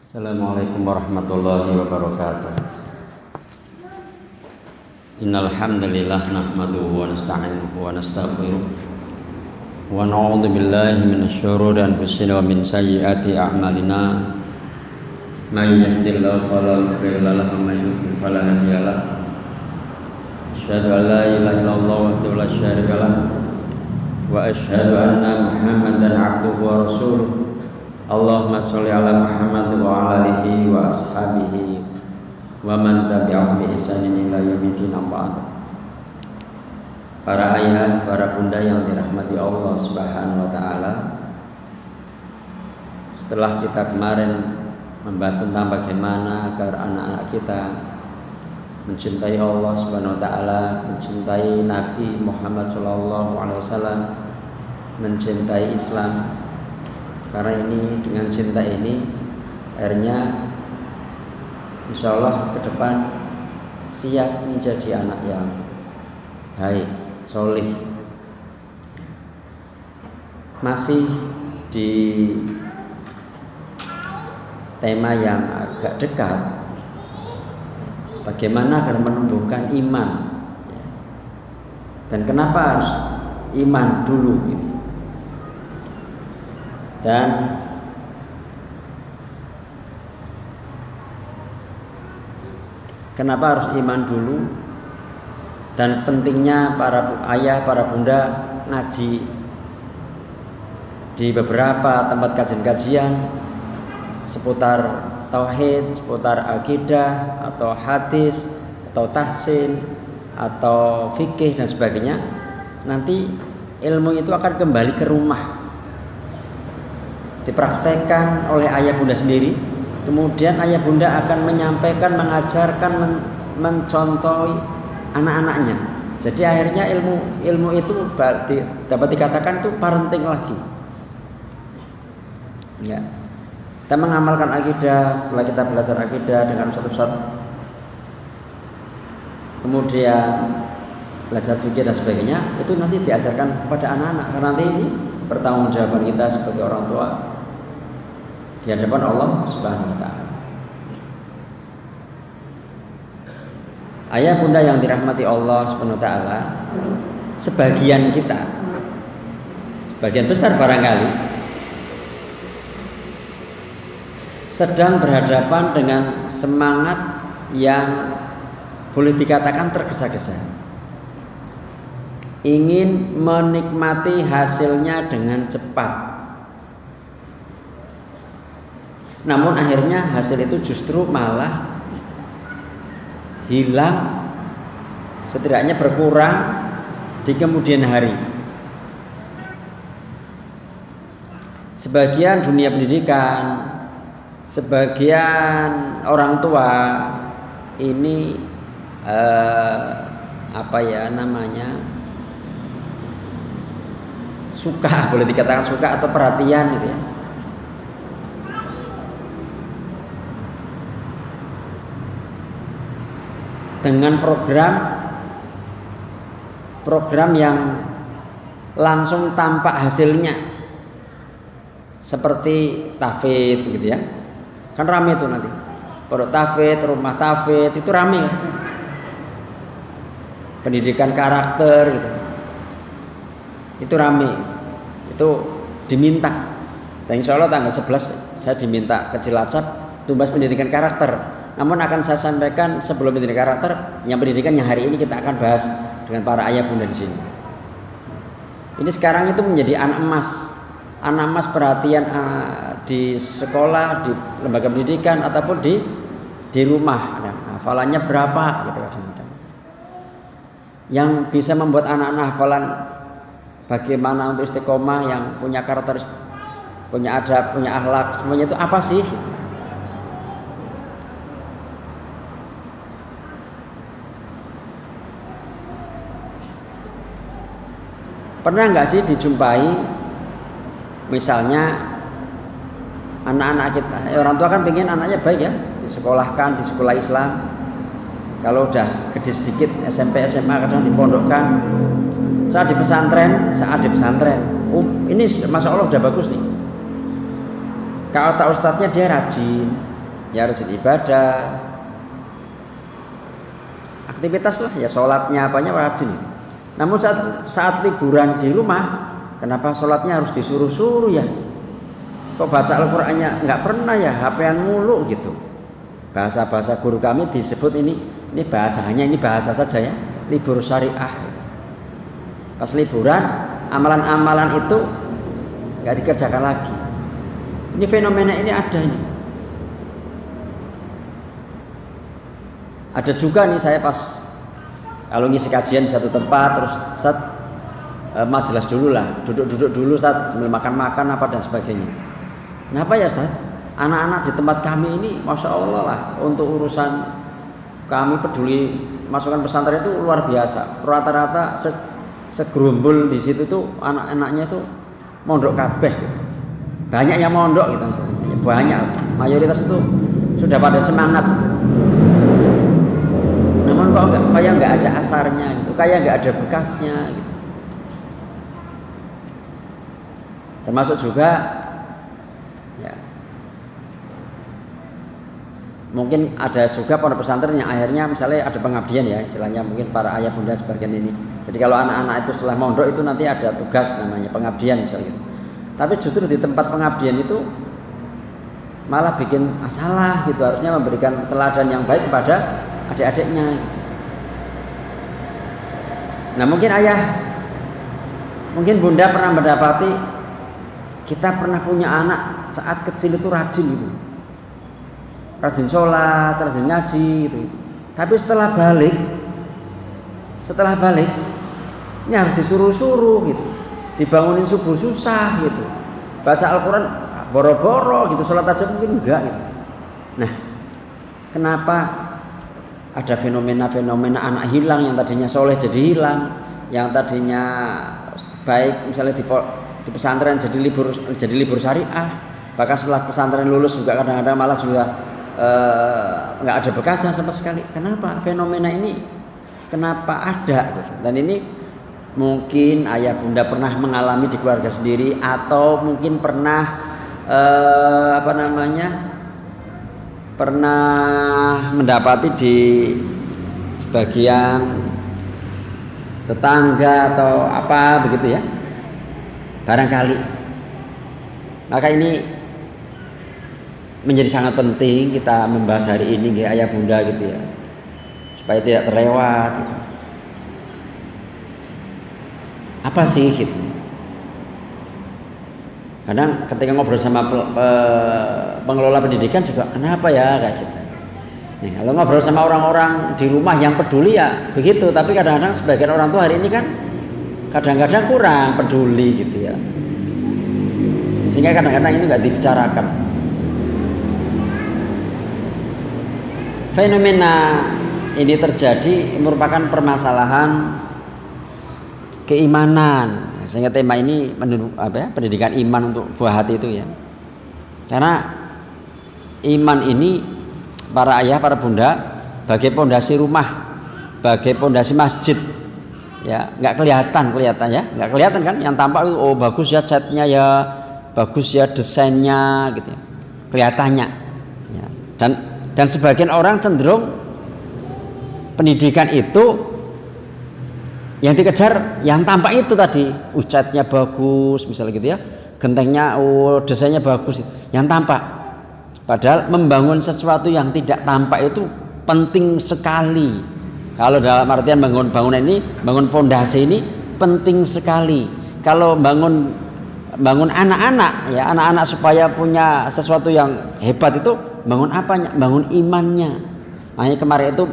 Assalamualaikum warahmatullahi wabarakatuh. Innal hamdalillah nahmaduhu wa nasta'inuhu wa nastaghfiruh wa na'udzu billahi minasy syururi anfusina wa min sayyiati a'malina. May yahdihillahu fala mudilla lahu wa may yudlil fala hadiya lahu. Asyhadu an la ilaha illallah wahdahu la syarika lahu wa asyhadu anna Muhammadan 'abduhu wa rasuluh. Allahumma sholli ala Muhammad wa ala alihi wa ashabihi wa man tabi'ahum bi ihsanin ila yaumil qiyamah. Para ayah, para bunda yang dirahmati Allah Subhanahu wa taala. Setelah kita kemarin membahas tentang bagaimana agar anak-anak kita mencintai Allah Subhanahu wa taala, mencintai Nabi Muhammad sallallahu alaihi wasallam, mencintai Islam. Karena ini, dengan cinta ini akhirnya insya Allah ke depan siap menjadi anak yang baik, solih. Masih di tema yang agak dekat, bagaimana agar menumbuhkan iman, dan kenapa harus iman dulu gitu. Dan kenapa harus iman dulu, dan pentingnya para ayah, para bunda ngaji di beberapa tempat kajian-kajian seputar tauhid, seputar akidah atau hadis atau tahsin atau fikih dan sebagainya. Nanti ilmu itu akan kembali ke rumah, dipraktekkan oleh ayah bunda sendiri. Kemudian ayah bunda akan menyampaikan, mengajarkan, mencontohi anak-anaknya. Jadi akhirnya ilmu itu dapat dikatakan itu parenting lagi. Ya. Kita mengamalkan akidah, setelah kita belajar akidah dengan ustaz-ustaz, kemudian belajar fikih dan sebagainya, itu nanti diajarkan kepada anak-anak. Karena nanti ini pertanggungjawaban kita sebagai orang tua di hadapan Allah Subhanahu wa taala. Ayah bunda yang dirahmati Allah Subhanahu wa taala, sebagian kita, sebagian besar barangkali sedang berhadapan dengan semangat yang boleh dikatakan tergesa-gesa, ingin menikmati hasilnya dengan cepat. Namun akhirnya hasil itu justru malah hilang, setidaknya berkurang di kemudian hari. Sebagian dunia pendidikan, sebagian orang tua ini suka, boleh dikatakan suka atau perhatian gitu ya, dengan program yang langsung tampak hasilnya, seperti tahfidz gitu ya. Kan rame itu nanti pondok tahfidz, rumah tahfidz, itu rame. Pendidikan karakter gitu, itu rame, itu diminta. Dan insya Allah tanggal 11 saya diminta ke Cilacap tumbas pendidikan karakter. Namun akan saya sampaikan sebelum pendidikan karakter, yang pendidikan yang hari ini kita akan bahas dengan para ayah bunda di sini. Ini sekarang itu menjadi anak emas perhatian di sekolah, di lembaga pendidikan ataupun di rumah. Nah, hafalannya berapa gitu kadang-kadang. Yang bisa membuat anak-anak hafalan bagaimana untuk istiqomah, yang punya karakter, punya adab, punya akhlak, semuanya itu apa sih? Pernah nggak sih dijumpai misalnya anak-anak kita, orang tua kan pengen anaknya baik ya, disekolahkan di sekolah Islam. Kalau udah gede sedikit SMP SMA kadang dipondokkan. Saat di pesantren, ini masya Allah udah bagus nih. Kata ustadznya dia rajin, ya rajin ibadah, aktivitas lah ya, sholatnya apanya rajin. Namun saat liburan di rumah, kenapa sholatnya harus disuruh-suruh ya? Kok baca Al-Qur'annya nggak pernah ya, HP-an mulu gitu. Bahasa guru kami disebut ini bahasanya, ini bahasa saja ya, libur syariah. Pas liburan, amalan-amalan itu nggak dikerjakan lagi. Ini fenomena ini ada ini. Ada juga nih, saya pas kalau ngisi kajian di satu tempat, terus Ustaz majelis dulu lah, duduk dulu Ustaz, sambil makan apa dan sebagainya. Kenapa ya Ustaz? Anak-anak di tempat kami ini Masya Allah lah, untuk urusan kami peduli masukan pesantren itu luar biasa. Rata-rata segerumbul di situ tuh anak-anaknya tuh mondok kabeh. Banyak yang mondok gitu misalnya. Banyak, mayoritas itu sudah pada semangat. Namun kok kayak nggak ada asarnya gitu, kayak nggak ada bekasnya gitu. Termasuk juga ya, mungkin ada juga pondok pesantren yang akhirnya misalnya ada pengabdian ya, istilahnya mungkin para ayah bunda sebagian ini. Jadi kalau anak-anak itu setelah mondok itu nanti ada tugas namanya pengabdian misalnya gitu. Tapi justru di tempat pengabdian itu malah bikin masalah gitu, harusnya memberikan teladan yang baik kepada adik-adiknya. Nah mungkin ayah, mungkin bunda pernah mendapati kita pernah punya anak saat kecil itu rajin gitu, rajin sholat, rajin ngaji gitu. Tapi setelah balik ini harus disuruh-suruh gitu, dibangunin subuh susah gitu, baca Al-Quran boro-boro gitu, sholat aja mungkin enggak gitu. Nah kenapa ada fenomena-fenomena anak hilang, yang tadinya soleh jadi hilang, yang tadinya baik misalnya di pesantren jadi libur syariah, bahkan setelah pesantren lulus juga kadang-kadang malah juga nggak ada bekasnya sama sekali. Kenapa fenomena ini kenapa ada? Dan ini mungkin ayah bunda pernah mengalami di keluarga sendiri, atau mungkin pernah pernah mendapati di sebagian tetangga atau apa begitu ya, barangkali. Maka ini menjadi sangat penting kita membahas hari ini ya ayah bunda gitu ya, supaya tidak terlewat gitu. Apa sih gitu? Kadang ketika ngobrol sama pengelola pendidikan juga, kenapa ya kayak gitu. Nih, kalau ngobrol sama orang-orang di rumah yang peduli ya begitu, tapi kadang-kadang sebagian orang tua hari ini kan kadang-kadang kurang peduli gitu ya, sehingga kadang-kadang ini nggak dibicarakan. Fenomena ini terjadi merupakan permasalahan keimanan, sehingga tema ini pendidikan iman untuk buah hati itu ya. Karena iman ini para ayah, para bunda, bagai pondasi rumah, bagai pondasi masjid ya, nggak kelihatan ya, nggak kelihatan kan, yang tampak oh bagus ya catnya ya, bagus ya desainnya gitu ya, kelihatannya ya. Dan sebagian orang cenderung pendidikan itu yang dikejar yang tampak itu tadi, catnya bagus misalnya gitu ya, gentengnya desainnya bagus, yang tampak. Padahal membangun sesuatu yang tidak tampak itu penting sekali. Kalau dalam artian bangun ini, bangun pondasi ini penting sekali. Kalau bangun anak-anak ya, anak-anak supaya punya sesuatu yang hebat itu bangun apanya? Bangun imannya. Makanya kemarin itu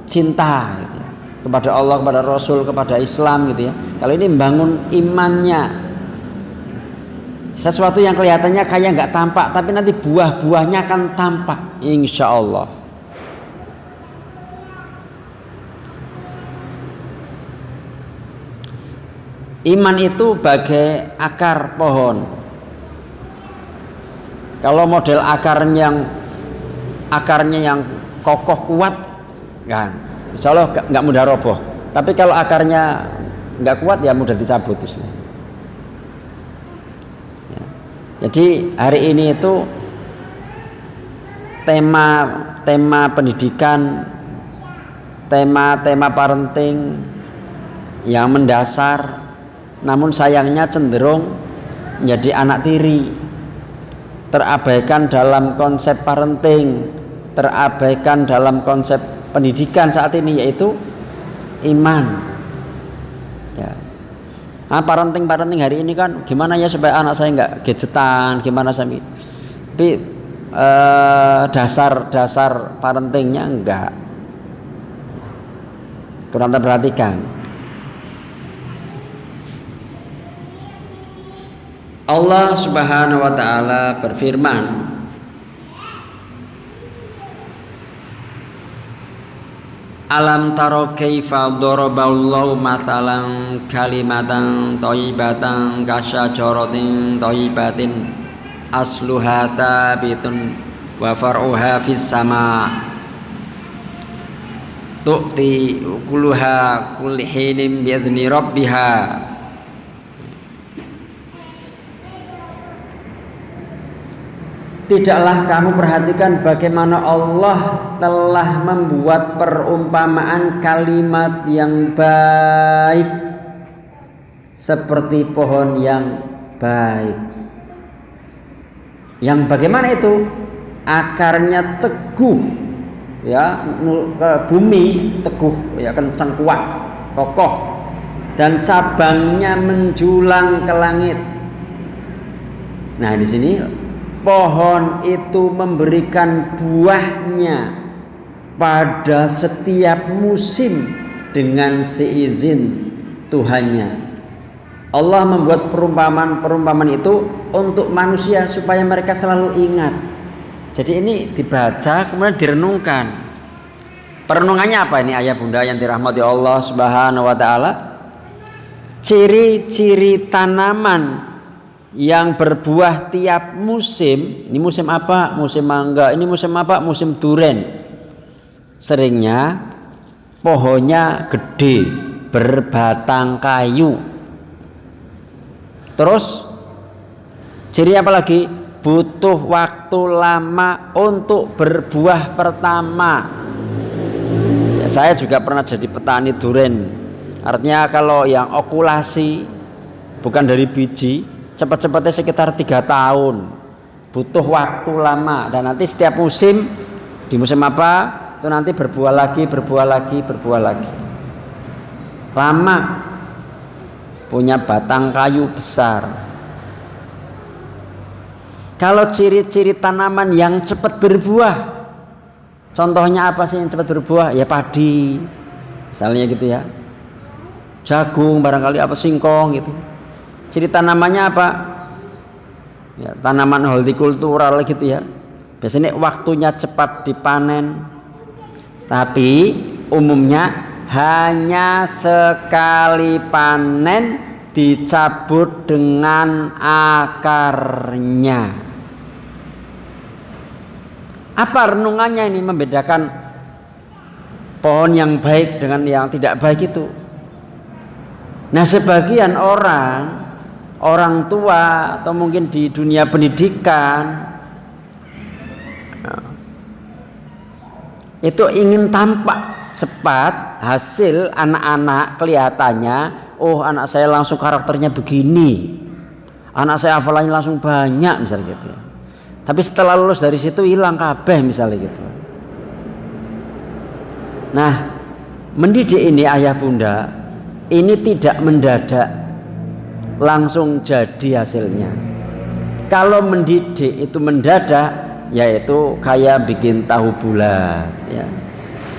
cinta gitu ya, kepada Allah, kepada Rasul, kepada Islam gitu ya. Kalau ini membangun imannya, sesuatu yang kelihatannya kayak nggak tampak, tapi nanti buah-buahnya akan tampak, insya Allah. Iman itu bagai akar pohon. Kalau model akarnya yang kokoh kuat, kan, insya Allah nggak mudah roboh. Tapi kalau akarnya nggak kuat ya mudah dicabut. Ya. Jadi hari ini itu tema pendidikan, tema parenting yang mendasar, namun sayangnya cenderung menjadi anak tiri, terabaikan dalam konsep parenting, terabaikan dalam konsep pendidikan saat ini, yaitu iman. Ya. Nah, parenting hari ini kan gimana ya supaya anak saya nggak gadgetan, gimana saya, tapi dasar parentingnya enggak, kurang terperhatikan. Allah Subhanahu wa taala berfirman, alam taro kaifa daraballahu mathalan kalimatan thayyibatan kasyajaratin thayyibatin asluha tsabitun wa far'uha fis sama tu'ti ukuluha kulli hinin bi'idzni rabbiha. Tidaklah kamu perhatikan bagaimana Allah telah membuat perumpamaan kalimat yang baik seperti pohon yang baik. Yang bagaimana itu? Akarnya teguh, ya, ke bumi teguh, ya, kencang, kuat, kokoh, dan cabangnya menjulang ke langit. Nah, di sini pohon itu memberikan buahnya pada setiap musim dengan seizin Tuhannya. Allah membuat perumpamaan itu untuk manusia supaya mereka selalu ingat. Jadi ini dibaca kemudian direnungkan. Perenungannya apa ini ayah bunda yang dirahmati Allah Subhanahu wa taala? Ciri-ciri tanaman yang berbuah tiap musim. Ini musim apa? Musim mangga. Ini musim apa? Musim duren. Seringnya pohonnya gede, berbatang kayu. Terus ciri apa lagi? Butuh waktu lama untuk berbuah pertama. Ya, saya juga pernah jadi petani duren. Artinya kalau yang okulasi bukan dari biji, cepat-cepatnya sekitar 3 tahun. Butuh waktu lama. Dan nanti setiap musim, di musim apa itu nanti berbuah lagi. Lama. Punya batang kayu besar. Kalau ciri-ciri tanaman yang cepat berbuah, contohnya apa sih yang cepat berbuah? Ya padi, misalnya gitu ya. Jagung barangkali, apa singkong gitu. Ciri tanamannya apa? Ya, tanaman hortikultural gitu ya. Biasanya waktunya cepat dipanen, tapi umumnya hanya sekali panen, dicabut dengan akarnya. Apa renungannya ini membedakan pohon yang baik dengan yang tidak baik itu? Nah, sebagian orang tua atau mungkin di dunia pendidikan itu ingin tampak cepat hasil anak-anak, kelihatannya oh anak saya langsung karakternya begini, anak saya hafalannya langsung banyak misalnya gitu. Tapi setelah lulus dari situ hilang kabeh misalnya gitu. Nah, mendidik ini ayah bunda ini tidak mendadak langsung jadi hasilnya. Kalau mendidik itu mendadak, yaitu kayak bikin tahu bulat ya.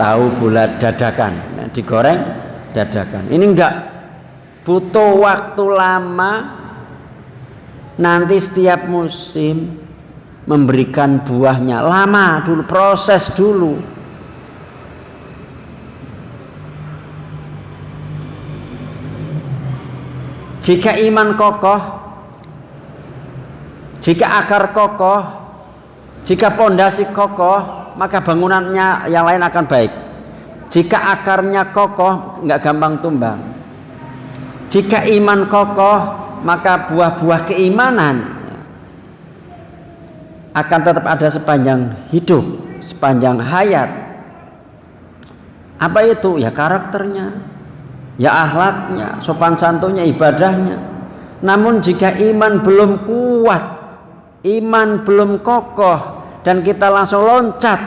Tahu bulat dadakan, nah, digoreng dadakan. Ini enggak, butuh waktu lama. Nanti setiap musim memberikan buahnya, lama dulu, proses dulu. Jika iman kokoh, jika akar kokoh, jika pondasi kokoh, maka bangunannya yang lain akan baik. Jika akarnya kokoh, nggak gampang tumbang. Jika iman kokoh, maka buah-buah keimanan akan tetap ada sepanjang hidup, sepanjang hayat. Apa itu? Ya karakternya, ya akhlaknya, sopan santunnya, ibadahnya. Namun jika iman belum kuat, iman belum kokoh, dan kita langsung loncat,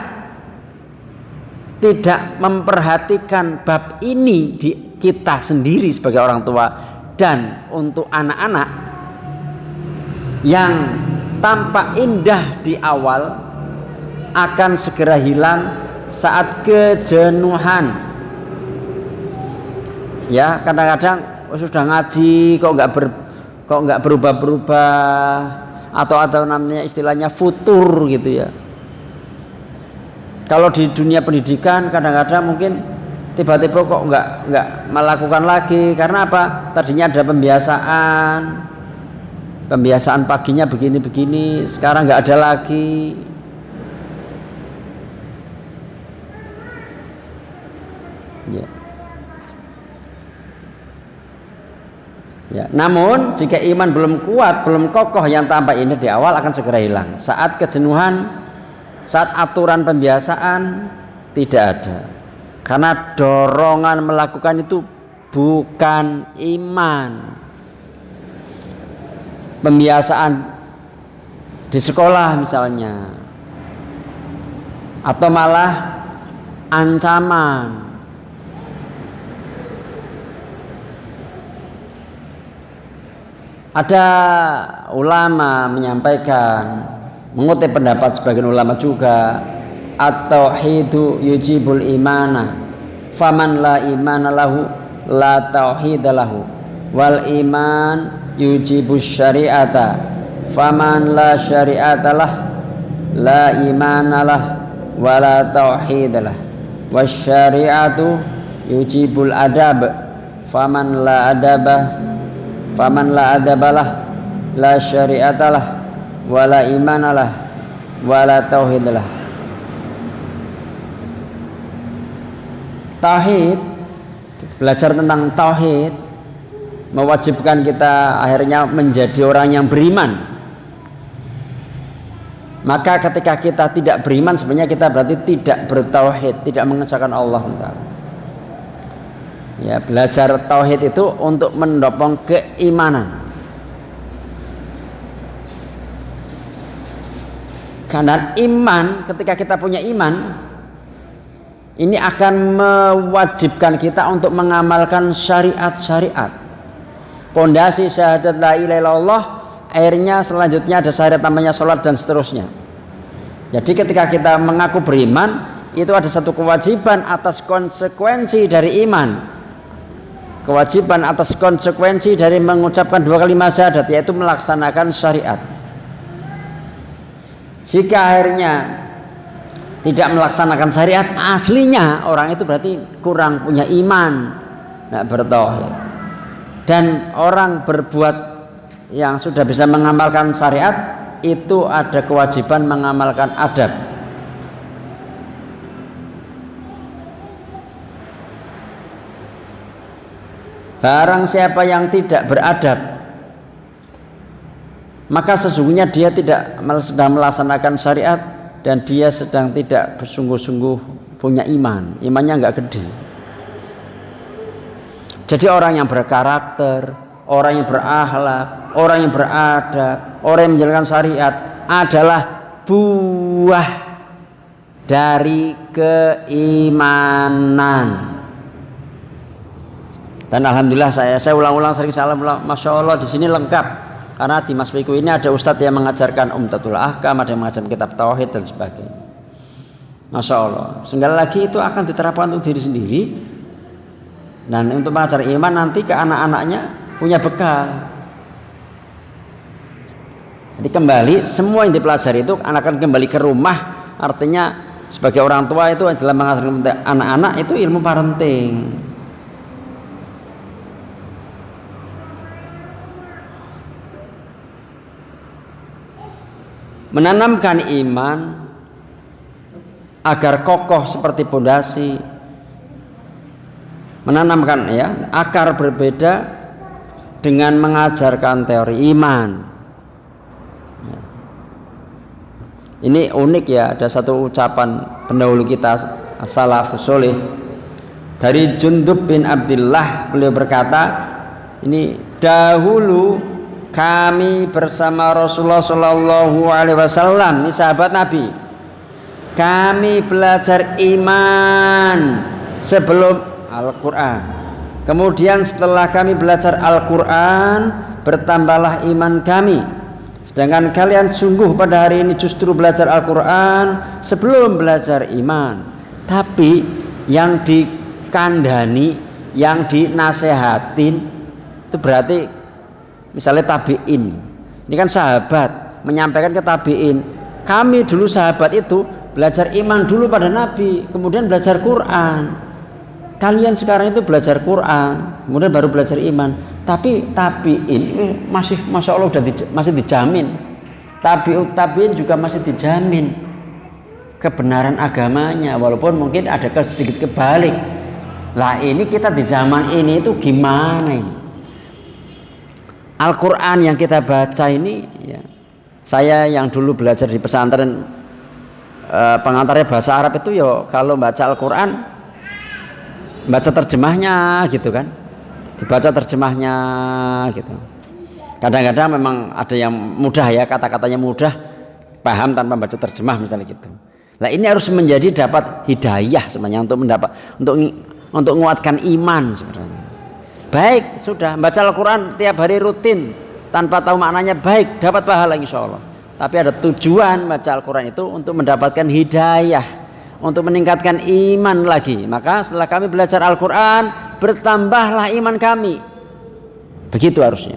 tidak memperhatikan bab ini di kita sendiri sebagai orang tua dan untuk anak-anak, yang tampak indah di awal akan segera hilang saat kejenuhan. Ya, kadang-kadang sudah ngaji kok nggak berubah-berubah, atau namanya istilahnya futur gitu ya. Kalau di dunia pendidikan kadang-kadang mungkin tiba-tiba kok nggak melakukan lagi, karena apa? Tadinya ada pembiasaan paginya begini-begini, sekarang nggak ada lagi. Ya. Ya, namun jika iman belum kuat, belum kokoh, yang tampak ini di awal akan segera hilang saat kejenuhan, saat aturan pembiasaan tidak ada. Karena dorongan melakukan itu bukan iman. Pembiasaan di sekolah misalnya, atau malah ancaman. Ada ulama menyampaikan, mengutip pendapat sebagian ulama juga, at-tauhidu yujibul imana, faman la imana lahu la tauhida lahu, wal iman yujibus syari'ata, faman la syari'ata lah la imana lah wa la tauhida lah, was syari'atu yujibul adab, faman la adabalah la syari'atalah wala imanalah wala tauhidalah. Tauhid, belajar tentang tauhid mewajibkan kita akhirnya menjadi orang yang beriman. Maka ketika kita tidak beriman, sebenarnya kita berarti tidak bertauhid, tidak mengesahkan Allah. Ya, belajar tauhid itu untuk mendopong keimanan. Karena iman, ketika kita punya iman, ini akan mewajibkan kita untuk mengamalkan syariat-syariat. Pondasi syahadat la ilaha illallah, akhirnya selanjutnya ada syahadat namanya sholat dan seterusnya. Jadi ketika kita mengaku beriman, itu ada satu kewajiban atas konsekuensi dari iman. Kewajiban atas konsekuensi dari mengucapkan 2 kalimat syahadat, yaitu melaksanakan syariat. Jika akhirnya tidak melaksanakan syariat aslinya, orang itu berarti kurang punya iman, tidak bertauhid. Dan orang berbuat yang sudah bisa mengamalkan syariat itu ada kewajiban mengamalkan adab. Barang siapa yang tidak beradab, maka sesungguhnya dia tidak sedang melaksanakan syariat, dan dia sedang tidak bersungguh-sungguh punya iman. Imannya enggak gede. Jadi orang yang berkarakter, orang yang berakhlak, orang yang beradab, orang yang menjalankan syariat adalah buah dari keimanan. Dan alhamdulillah saya ulang-ulang sering salam, masya Allah di sini lengkap, karena di Mas Piku ini ada ustadz yang mengajarkan Umdatul Ahkam, ada yang mengajarkan kitab tauhid dan sebagainya. Masya Allah. Segala lagi itu akan diterapkan untuk diri sendiri, dan untuk mengajar iman nanti ke anak-anaknya punya bekal. Jadi kembali semua yang dipelajari itu akan kembali ke rumah. Artinya sebagai orang tua itu adalah mengajarkan anak-anak itu ilmu parenting. Menanamkan iman agar kokoh seperti pondasi, menanamkan ya akar berbeda dengan mengajarkan teori iman. Ini unik ya, ada satu ucapan pendahulu kita as-salafus sholih dari Jundub bin Abdullah, beliau berkata, ini dahulu kami bersama Rasulullah Shallallahu Alaihi Wasallam, ini sahabat Nabi, kami belajar iman sebelum Al-Quran. Kemudian setelah kami belajar Al-Quran, bertambahlah iman kami. Sedangkan kalian sungguh pada hari ini justru belajar Al-Quran sebelum belajar iman. Tapi yang dikandani, yang dinasehatin itu berarti misalnya tabi'in. Ini kan sahabat menyampaikan ke tabi'in, kami dulu sahabat itu belajar iman dulu pada Nabi, kemudian belajar Quran. Kalian sekarang itu belajar Quran, kemudian baru belajar iman. Tapi tabi'in masih, masya Allah, masih dijamin. Tabi'in juga masih dijamin kebenaran agamanya, walaupun mungkin ada sedikit kebalik. Lah ini kita di zaman ini itu gimana ini? Al-Quran yang kita baca ini ya, saya yang dulu belajar di pesantren, pengantarnya bahasa Arab itu ya, kalau baca Al-Quran baca terjemahnya gitu kan, dibaca terjemahnya gitu. Kadang-kadang memang ada yang mudah ya, kata-katanya mudah, paham tanpa baca terjemah misalnya gitu. Nah ini harus menjadi dapat hidayah sebenarnya untuk menguatkan iman sebenarnya. Baik, sudah baca Al-Quran tiap hari rutin tanpa tahu maknanya, baik, dapat pahala insya Allah. Tapi ada tujuan baca Al-Quran itu untuk mendapatkan hidayah, untuk meningkatkan iman lagi. Maka setelah kami belajar Al-Quran, bertambahlah iman kami. Begitu harusnya.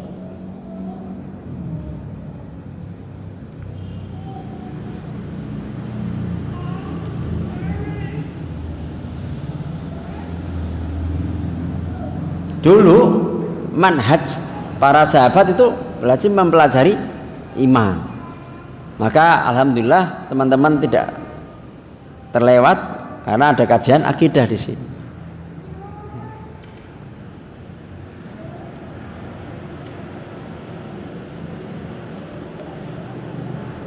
Dulu manhaj para sahabat itu belajar mempelajari iman. Maka alhamdulillah teman-teman tidak terlewat karena ada kajian akidah di sini.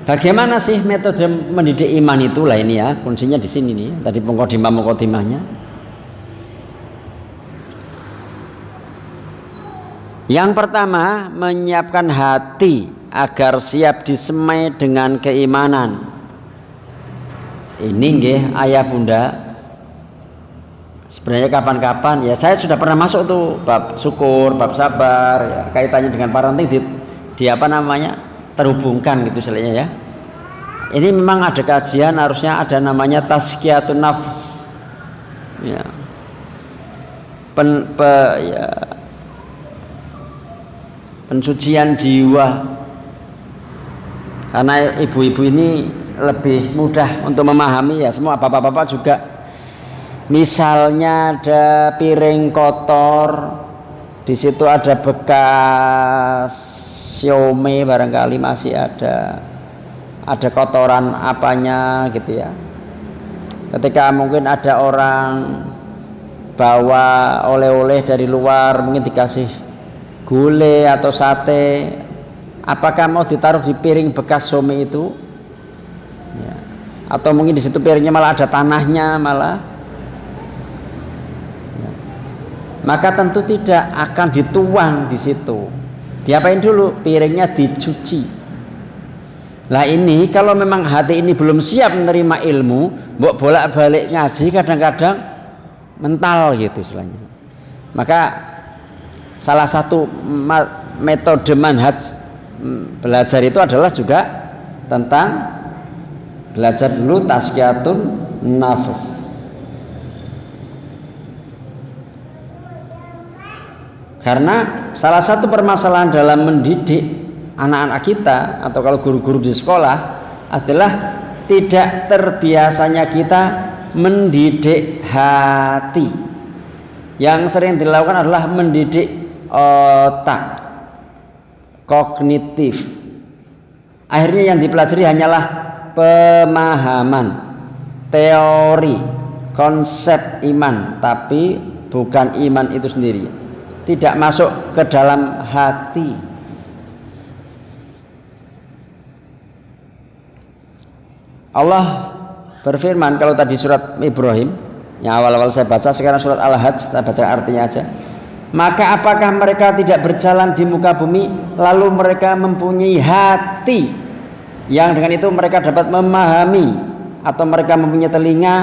Bagaimana sih metode mendidik iman itu? Lah ini ya, kuncinya di sini nih. Tadi muqaddimahnya. Yang pertama, menyiapkan hati agar siap disemai dengan keimanan. Ini nggih ayah bunda, sebenarnya kapan-kapan ya saya sudah pernah masuk tuh bab syukur, bab sabar ya, kaitannya dengan parenting di apa namanya terhubungkan gitu istilahnya ya. Ini memang ada kajian, harusnya ada namanya tazkiyatun nafs ya. Pensucian jiwa, karena ibu-ibu ini lebih mudah untuk memahami ya, semua bapak-bapak juga. Misalnya ada piring kotor, di situ ada bekas siomay barangkali masih ada kotoran apanya gitu ya. Ketika mungkin ada orang bawa oleh-oleh dari luar, mungkin dikasih gulai atau sate, apakah mau ditaruh di piring bekas somi itu ya, atau mungkin di situ piringnya malah ada tanahnya malah ya. Maka tentu tidak akan dituang di situ. Diapain dulu? Piringnya dicuci. Lah ini kalau memang hati ini belum siap menerima ilmu, bolak-balik ngaji kadang-kadang mental gitu istilahnya. Maka salah satu metode manhaj belajar itu adalah juga tentang belajar dulu tazkiyatun nafs. Karena salah satu permasalahan dalam mendidik anak-anak kita atau kalau guru-guru di sekolah adalah tidak terbiasanya kita mendidik hati. Yang sering dilakukan adalah mendidik otak, kognitif. Akhirnya yang dipelajari hanyalah pemahaman, teori, konsep iman, tapi bukan iman itu sendiri. Tidak masuk ke dalam hati. Allah berfirman, kalau tadi surat Ibrahim yang awal-awal saya baca, sekarang surat Al-Hajj saya baca artinya aja. Maka apakah mereka tidak berjalan di muka bumi lalu mereka mempunyai hati yang dengan itu mereka dapat memahami, atau mereka mempunyai telinga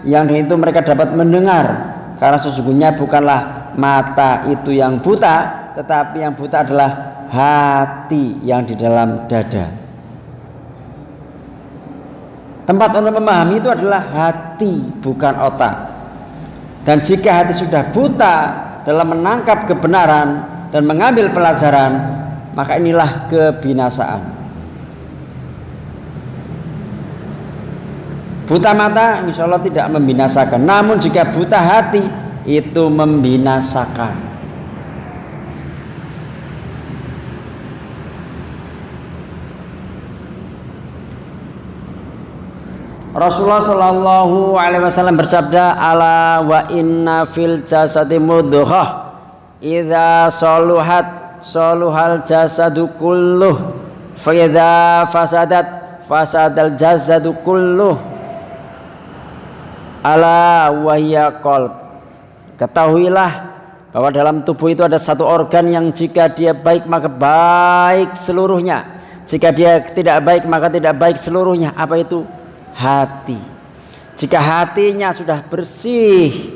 yang dengan itu mereka dapat mendengar? Karena sesungguhnya bukanlah mata itu yang buta, tetapi yang buta adalah hati yang di dalam dada. Tempat untuk memahami itu adalah hati, bukan otak. Dan jika hati sudah buta dalam menangkap kebenaran dan mengambil pelajaran, maka inilah kebinasaan. Buta mata insya Allah tidak membinasakan, namun jika buta hati itu membinasakan. Rasulullah Shallallahu Alaihi Wasallam bersabda, ala wa inna fil jasadi mudghah idza saluhat saluhal jasadu kulluh fa idza fasadat fasadal jasadu kulluh ala wa hiya qalb. Ketahuilah bahwa dalam tubuh itu ada satu organ yang jika dia baik maka baik seluruhnya, jika dia tidak baik maka tidak baik seluruhnya. Apa itu? Hati. Jika hatinya sudah bersih,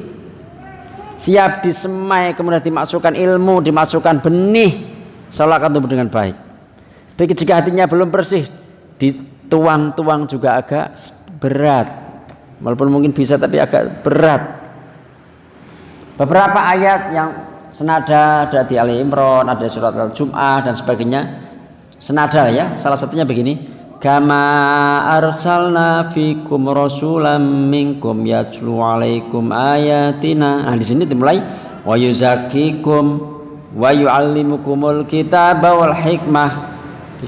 siap disemai, kemudian dimasukkan ilmu, dimasukkan benih, insya akan tumbuh dengan baik. Tapi jika hatinya belum bersih, dituang-tuang juga agak berat, walaupun mungkin bisa tapi agak berat. Beberapa ayat yang senada ada di Ali Imran, ada di surat Al-Jum'ah dan sebagainya, senada ya. Salah satunya begini, kama arsalna fikum rasulam minkum yatlu alaikum ayatina. Nah, di sini dimulai wa yuzakkikum wa yuallimukumul kitaba wal hikmah. Di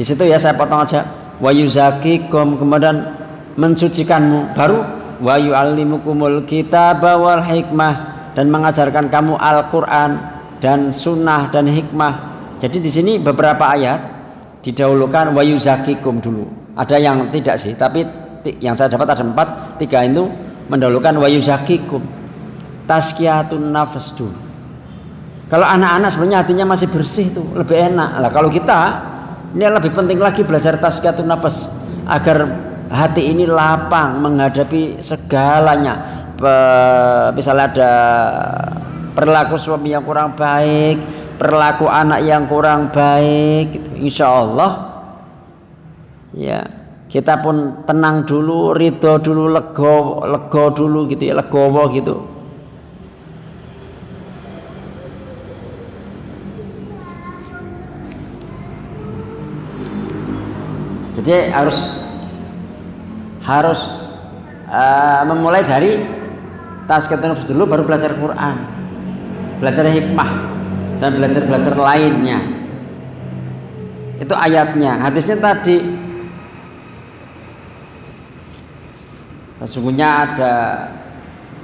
situ ya saya potong aja. Wa yuzakkikum, kemudian mensucikanmu, baru wa yuallimukumul kitaba wal hikmah, dan mengajarkan kamu Al-Qur'an dan sunnah dan hikmah. Jadi di sini beberapa ayat didahulukan wa yuzakikum dulu. Ada yang tidak sih, tapi yang saya dapat ada 4, 3 itu mendahulukan wa yuzakikum. Tazkiyatun nafs dulu. Kalau anak-anak sebenarnya hatinya masih bersih tuh, lebih enak. Lah kalau kita ini lebih penting lagi belajar tazkiyatun nafs agar hati ini lapang menghadapi segalanya. Misalnya ada perilaku suami yang kurang baik, perilaku anak yang kurang baik, gitu. Insya Allah ya kita pun tenang dulu, ridho dulu, lego dulu gitu ya, legowo gitu. Jadi harus memulai dari tazkiyatun nafs dulu, baru belajar Quran, belajar hikmah dan belajar lainnya. Itu ayatnya. Hadisnya tadi, sesungguhnya ada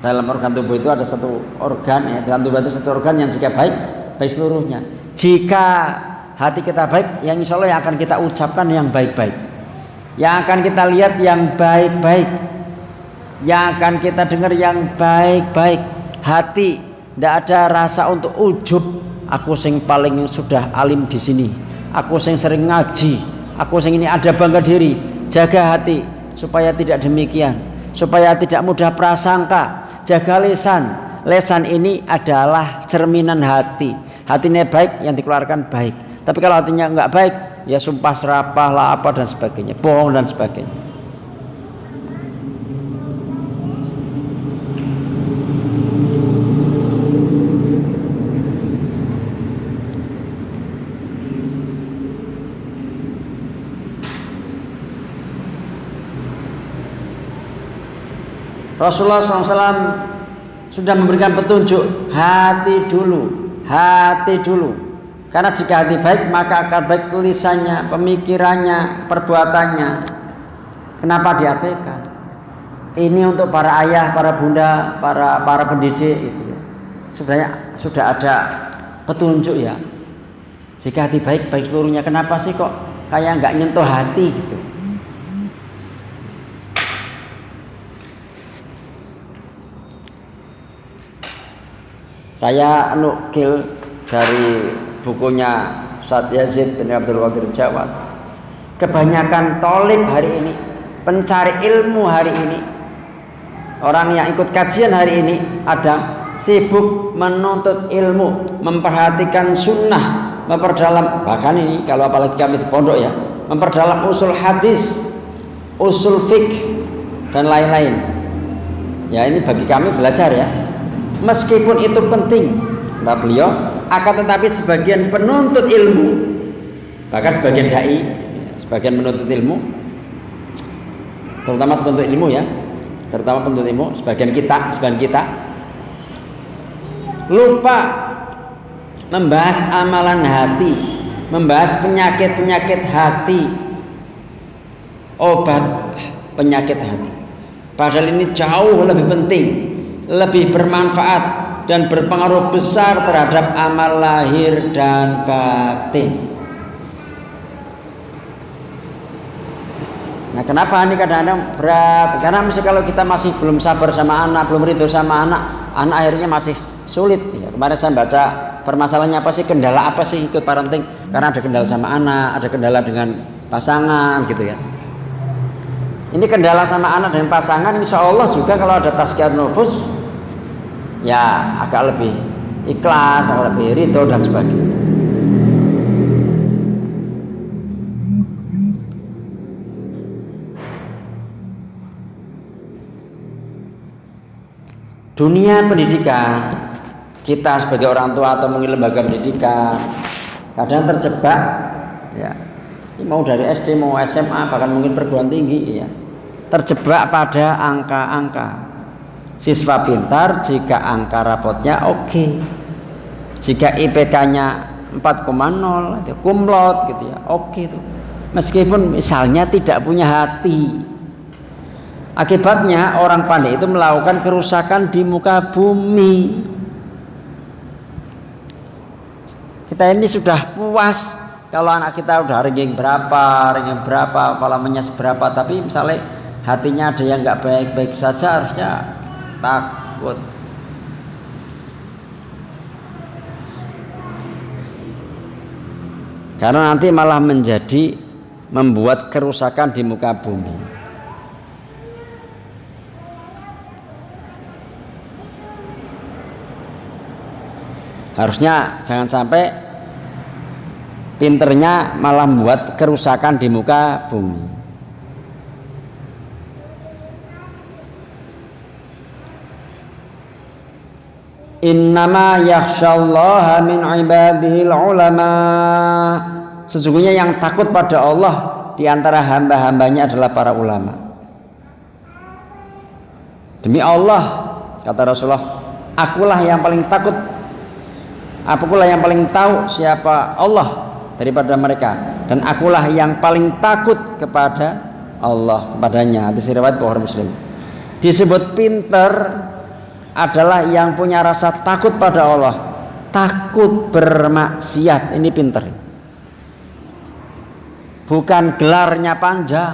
dalam organ tubuh itu ada satu organ ya, dalam tubuh itu satu organ yang jika baik seluruhnya. Jika hati kita baik, yang insya Allah yang akan kita ucapkan yang baik-baik, yang akan kita lihat yang baik-baik, yang akan kita dengar yang baik-baik. Hati tidak ada rasa untuk ujub, aku sing paling sudah alim di sini, aku sing sering ngaji, aku sing ini, ada bangga diri. Jaga hati supaya tidak demikian, supaya tidak mudah prasangka. Jaga lesan. Lesan ini adalah cerminan hati. Hatinya baik, yang dikeluarkan baik. Tapi kalau hatinya enggak baik, ya sumpah serapah lah apa dan sebagainya, bohong dan sebagainya. Rasulullah SAW sudah memberikan petunjuk, hati dulu. Karena jika hati baik, maka akan baik lisannya, pemikirannya, perbuatannya. Kenapa diabaikan? Ini untuk para ayah, para bunda, para pendidik itu ya. Sebenarnya sudah ada petunjuk ya. Jika hati baik seluruhnya. Kenapa sih kok kayak nggak nyentuh hati gitu? Saya nukil dari bukunya Ustaz Yazid bin Abdul Qadir Jawas. Kebanyakan tolib hari ini, pencari ilmu hari ini, orang yang ikut kajian hari ini, ada sibuk menuntut ilmu, memperhatikan sunnah, memperdalam, bahkan ini kalau apalagi kami di pondok ya, memperdalam usul hadis, usul fikih dan lain-lain. Ya ini bagi kami belajar ya, meskipun itu penting, kata beliau, akan tetapi sebagian penuntut ilmu, bahkan sebagian dai, sebagian penuntut ilmu, terutama penuntut ilmu ya, terutama penuntut ilmu, sebagian kita lupa membahas amalan hati, membahas penyakit hati, obat penyakit hati. Padahal ini jauh lebih penting, lebih bermanfaat dan berpengaruh besar terhadap amal lahir dan batin. Nah, kenapa ini kadang-kadang berat? Karena misalnya kalau kita masih belum sabar sama anak, belum ridho sama anak akhirnya masih sulit. Ya, kemarin saya baca permasalahannya apa sih, kendala apa sih ikut parenting? Karena ada kendala sama anak, ada kendala dengan pasangan gitu ya. Ini kendala sama anak dan pasangan, insya Allah juga kalau ada tazkiyah nufus, ya agak lebih ikhlas, agak lebih ridho dan sebagainya. Dunia pendidikan, kita sebagai orang tua atau mungkin lembaga pendidikan kadang terjebak ya, mau dari SD mau SMA bahkan mungkin perguruan tinggi ya, terjebak pada angka-angka. Siswa pintar jika angka rapotnya oke, jika IPK-nya 4,0 itu kumlot gitu ya, oke tuh, meskipun misalnya tidak punya hati. Akibatnya orang pandai itu melakukan kerusakan di muka bumi. Kita ini sudah puas kalau anak kita udah ranking berapa, kolamnya seberapa, tapi misalnya hatinya ada yang nggak baik-baik saja, harusnya takut. Karena nanti malah menjadi membuat kerusakan di muka bumi. Harusnya jangan sampai pinternya malah membuat kerusakan di muka bumi. Innama yakhsyallaha min ibadihil ulama. Sesungguhnya yang takut pada Allah di antara hamba-hambanya adalah para ulama. Demi Allah, kata Rasulullah, akulah yang paling takut, akulah yang paling tahu siapa Allah daripada mereka, dan akulah yang paling takut kepada Allah, kepadanya. Hadis riwayat Bukhari Muslim. Disebut pinter adalah yang punya rasa takut pada Allah, takut bermaksiat. Ini pinter, bukan gelarnya panjang,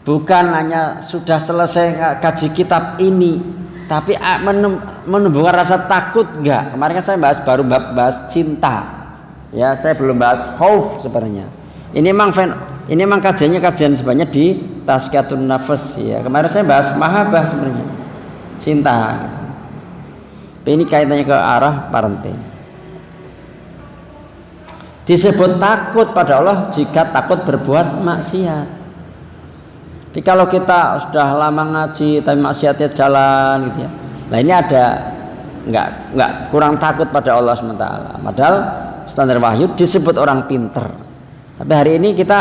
bukan hanya sudah selesai kaji kitab ini, tapi menumbuhkan rasa takut. Enggak, kemarin kan saya baru bahas cinta ya, saya belum bahas khauf sebenarnya. Ini memang kajian sebenarnya di Tazkiyatun Nafs ya. Kemarin saya bahas mahabbah sebenarnya, cinta. Ini kaitannya ke arah parenting. Disebut takut pada Allah jika takut berbuat maksiat. Tapi kalau kita sudah lama ngaji tapi maksiatnya jalan gitu ya, nah ini ada nggak kurang takut pada Allah SWT. Padahal standar wahyu disebut orang pinter. Tapi hari ini kita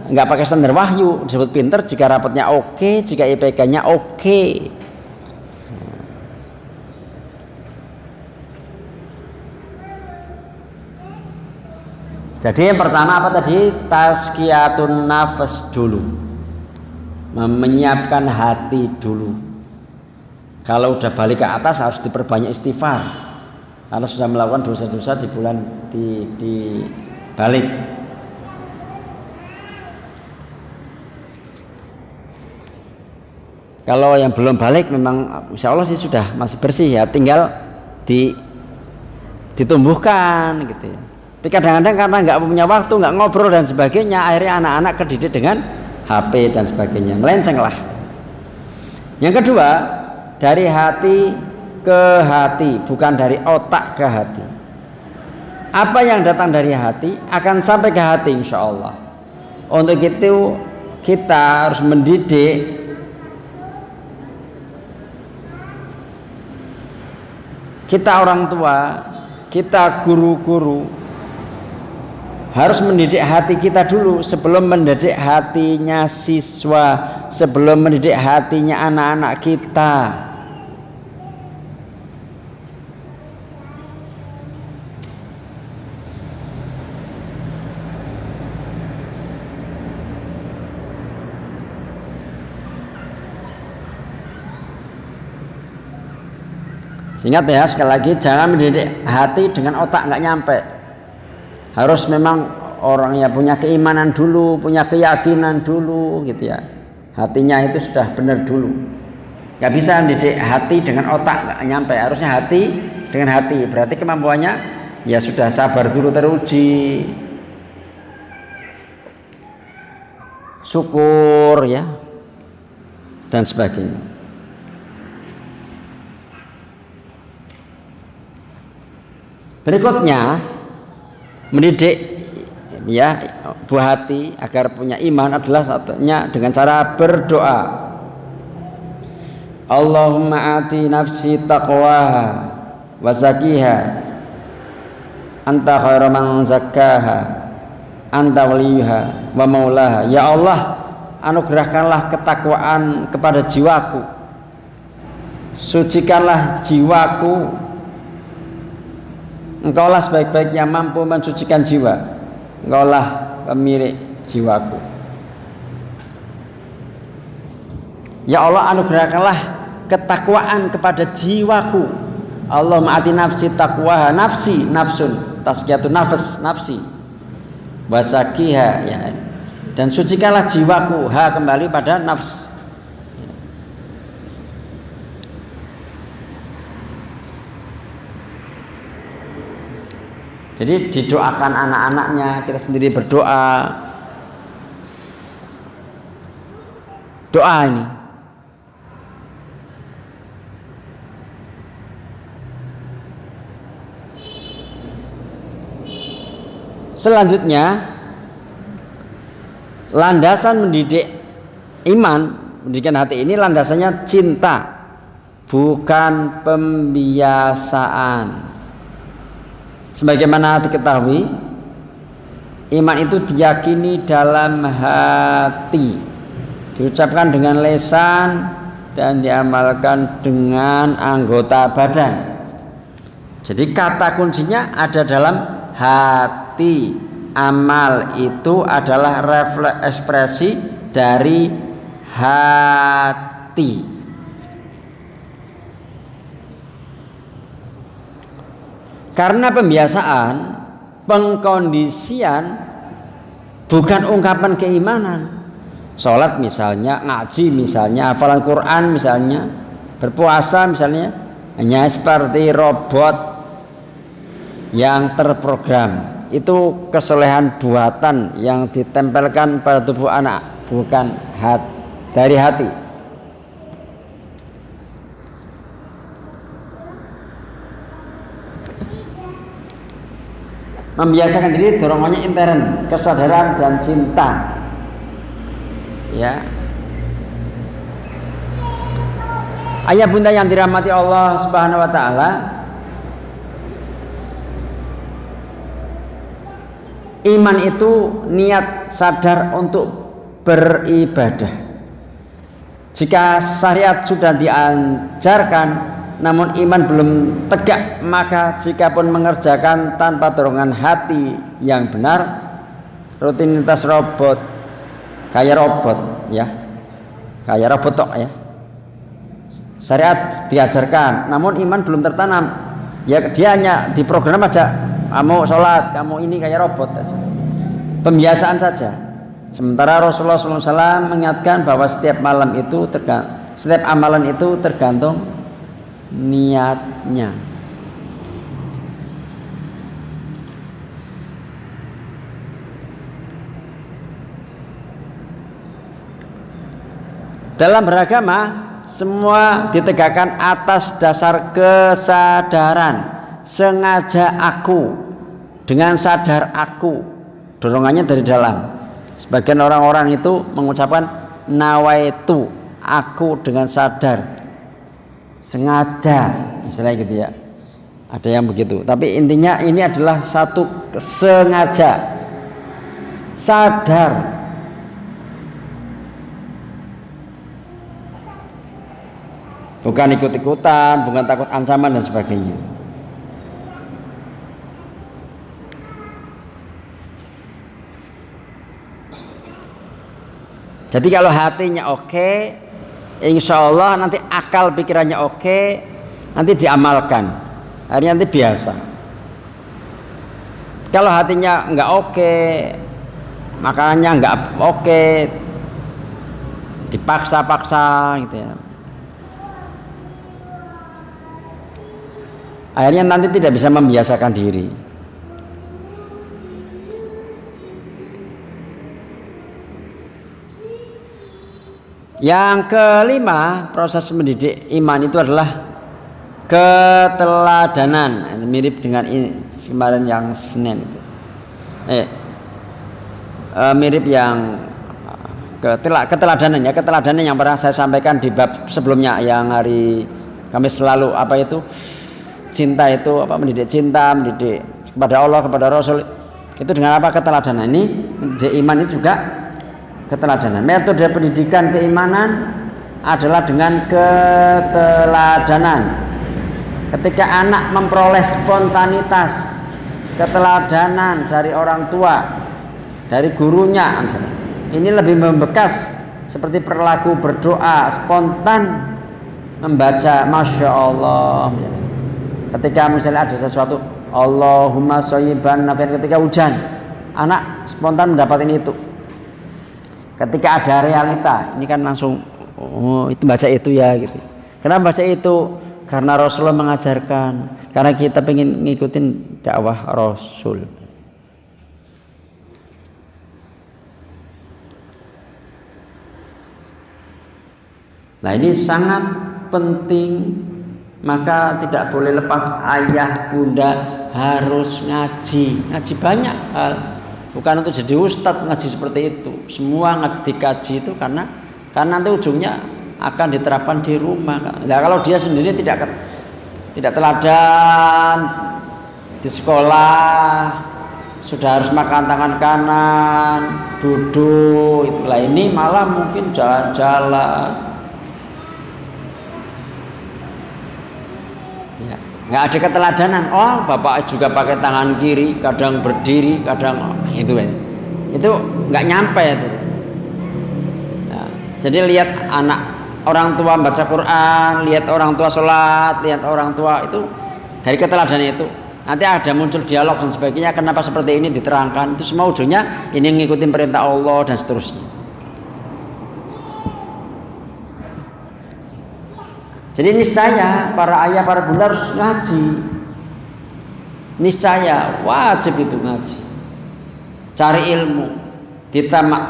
nggak pakai standar wahyu, disebut pinter jika rapotnya oke, jika IPK-nya oke. Jadi yang pertama apa tadi? Tazkiyatun nafs dulu, menyiapkan hati dulu. Kalau udah balik ke atas harus diperbanyak istighfar, karena sudah melakukan dosa-dosa di bulan di balik. Kalau yang belum balik memang insya Allah sih sudah masih bersih ya, tinggal ditumbuhkan gitu ya. Tapi kadang-kadang karena nggak punya waktu, nggak ngobrol dan sebagainya, akhirnya anak-anak kedidik dengan HP dan sebagainya, melenceng lah. Yang kedua, dari hati ke hati, bukan dari otak ke hati. Apa yang datang dari hati akan sampai ke hati insya Allah. Untuk itu kita harus mendidik kita orang tua, kita guru-guru harus mendidik hati kita dulu sebelum mendidik hatinya siswa, sebelum mendidik hatinya anak-anak kita. Ingat ya, sekali lagi jangan mendidik hati dengan otak nggak nyampe. Harus memang orang yang punya keimanan dulu, punya keyakinan dulu gitu ya. Hatinya itu sudah benar dulu. Nggak bisa mendidik hati dengan otak nggak nyampe. Harusnya hati dengan hati. Berarti kemampuannya ya sudah sabar dulu teruji. Syukur ya. Dan sebagainya. Berikutnya mendidik ya buah hati agar punya iman adalah satunya dengan cara berdoa. Allahumma ati nafsi taqwaha wa zakkiha anta khairu man zakkaha anta waliyuha wa maulaha. Ya Allah, anugerahkanlah ketakwaan kepada jiwaku, sucikanlah jiwaku. Engkaulah sebaik-baik yang mampu mensucikan jiwa. Engkaulah pemilik jiwaku. Ya Allah, anugerahkanlah ketakwaan kepada jiwaku. Allahumma ati nafsi taqwaha, nafsi nafsun, tazkiyatun nafs, nafsi. Wasakiha ya. Dan sucikanlah jiwaku, ha kembali pada nafs. Jadi didoakan anak-anaknya, kita sendiri berdoa. Doa ini selanjutnya landasan mendidik iman, pendidikan hati ini landasannya cinta, bukan pembiasaan. Sebagaimana diketahui, iman itu diyakini dalam hati, diucapkan dengan lisan dan diamalkan dengan anggota badan. Jadi kata kuncinya ada dalam hati. Amal itu adalah ekspresi dari hati. Karena pembiasaan, pengkondisian bukan ungkapan keimanan. Sholat misalnya, ngaji misalnya, hafalan Quran misalnya, berpuasa misalnya, hanya seperti robot yang terprogram. Itu kesolehan buatan yang ditempelkan pada tubuh anak, bukan dari hati. Membiasakan diri dorongannya intern, kesadaran dan cinta. Ya. Ayah bunda yang dirahmati Allah Subhanahu wa taala, iman itu niat sadar untuk beribadah. Jika syariat sudah diajarkan namun iman belum tegak, maka jikapun mengerjakan tanpa dorongan hati yang benar, rutinitas robot, kayak robot ya, kayak robot tok ya. Syariat diajarkan, namun iman belum tertanam, ya dia hanya diprogram aja, kamu sholat, kamu ini kayak robot aja, pembiasaan saja. Sementara Rasulullah SAW mengingatkan bahwa setiap amalan itu tergantung niatnya. Dalam beragama semua ditegakkan atas dasar kesadaran, sengaja aku, dengan sadar aku, dorongannya dari dalam. Sebagian orang-orang itu mengucapkan nawaitu, aku dengan sadar, sengaja, istilahnya gitu ya. Ada yang begitu. Tapi intinya ini adalah satu sengaja, sadar. Bukan ikut-ikutan, bukan takut ancaman dan sebagainya. Jadi kalau hatinya oke, insya Allah nanti akal pikirannya oke, nanti diamalkan. Akhirnya nanti biasa. Kalau hatinya nggak oke, makanya nggak oke, dipaksa-paksa gitu ya. Akhirnya nanti tidak bisa membiasakan diri. Yang kelima, proses mendidik iman itu adalah keteladanan. Mirip dengan ini kemarin yang Senin itu. Mirip yang keteladanan ya, keteladanan yang pernah saya sampaikan di bab sebelumnya yang hari Kamis lalu, apa itu? Cinta itu apa, mendidik cinta, mendidik kepada Allah, kepada Rasul, itu dengan apa? Keteladanan. Ini mendidik iman itu juga keteladanan. Metode pendidikan keimanan adalah dengan keteladanan. Ketika anak memperoleh spontanitas, keteladanan dari orang tua, dari gurunya, ini lebih membekas, seperti perilaku berdoa spontan, membaca Masya Allah. Ketika misalnya ada sesuatu, Allahumma shayyiban nafi'an, ketika hujan, anak spontan mendapatkan itu. Ketika ada realita, ini kan langsung, oh itu baca itu ya gitu. Kenapa baca itu? Karena Rasulullah mengajarkan, karena kita pengen ngikutin dakwah Rasul. Nah ini sangat penting. Maka tidak boleh lepas ayah bunda harus ngaji banyak hal, bukan untuk jadi ustadz ngaji seperti itu. Semua dikaji itu karena nanti ujungnya akan diterapkan di rumah. Nah, kalau dia sendiri tidak teladan di sekolah, sudah harus makan tangan kanan, duduk, itulah ini malah mungkin jalan-jalan. Nggak ada keteladanan. Oh, bapak juga pakai tangan kiri, kadang berdiri, kadang itu nggak nyampe itu. Nah, jadi lihat anak orang tua baca Quran, lihat orang tua sholat, lihat orang tua itu dari keteladanan itu. Nanti ada muncul dialog dan sebagainya. Kenapa seperti ini diterangkan? Itu semua ujungnya ini ngikutin perintah Allah dan seterusnya. Jadi niscaya para ayah, para bunda harus ngaji. Niscaya wajib itu ngaji. Cari ilmu.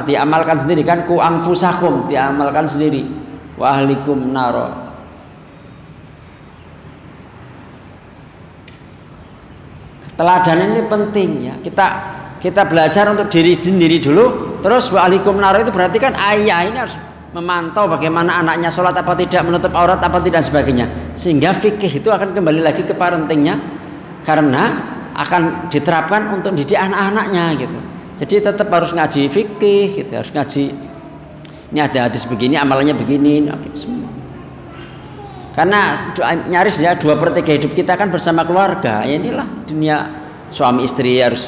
Diamalkan sendiri kan, ku anfusakum, diamalkan sendiri. Wa ahlikum naro. Teladanan ini penting ya. Kita belajar untuk diri sendiri dulu, terus wa ahlikum naro itu berarti kan ayah ini harus memantau bagaimana anaknya sholat apa tidak, menutup aurat apa tidak, dan sebagainya. Sehingga fikih itu akan kembali lagi ke parentingnya, karena akan diterapkan untuk didik anak-anaknya gitu. Jadi tetap harus ngaji fikih gitu, harus ngaji ini ada hadis begini, amalannya begini, semua. Karena nyaris ya 2/3 hidup kita kan bersama keluarga. Ya inilah dunia suami istri, harus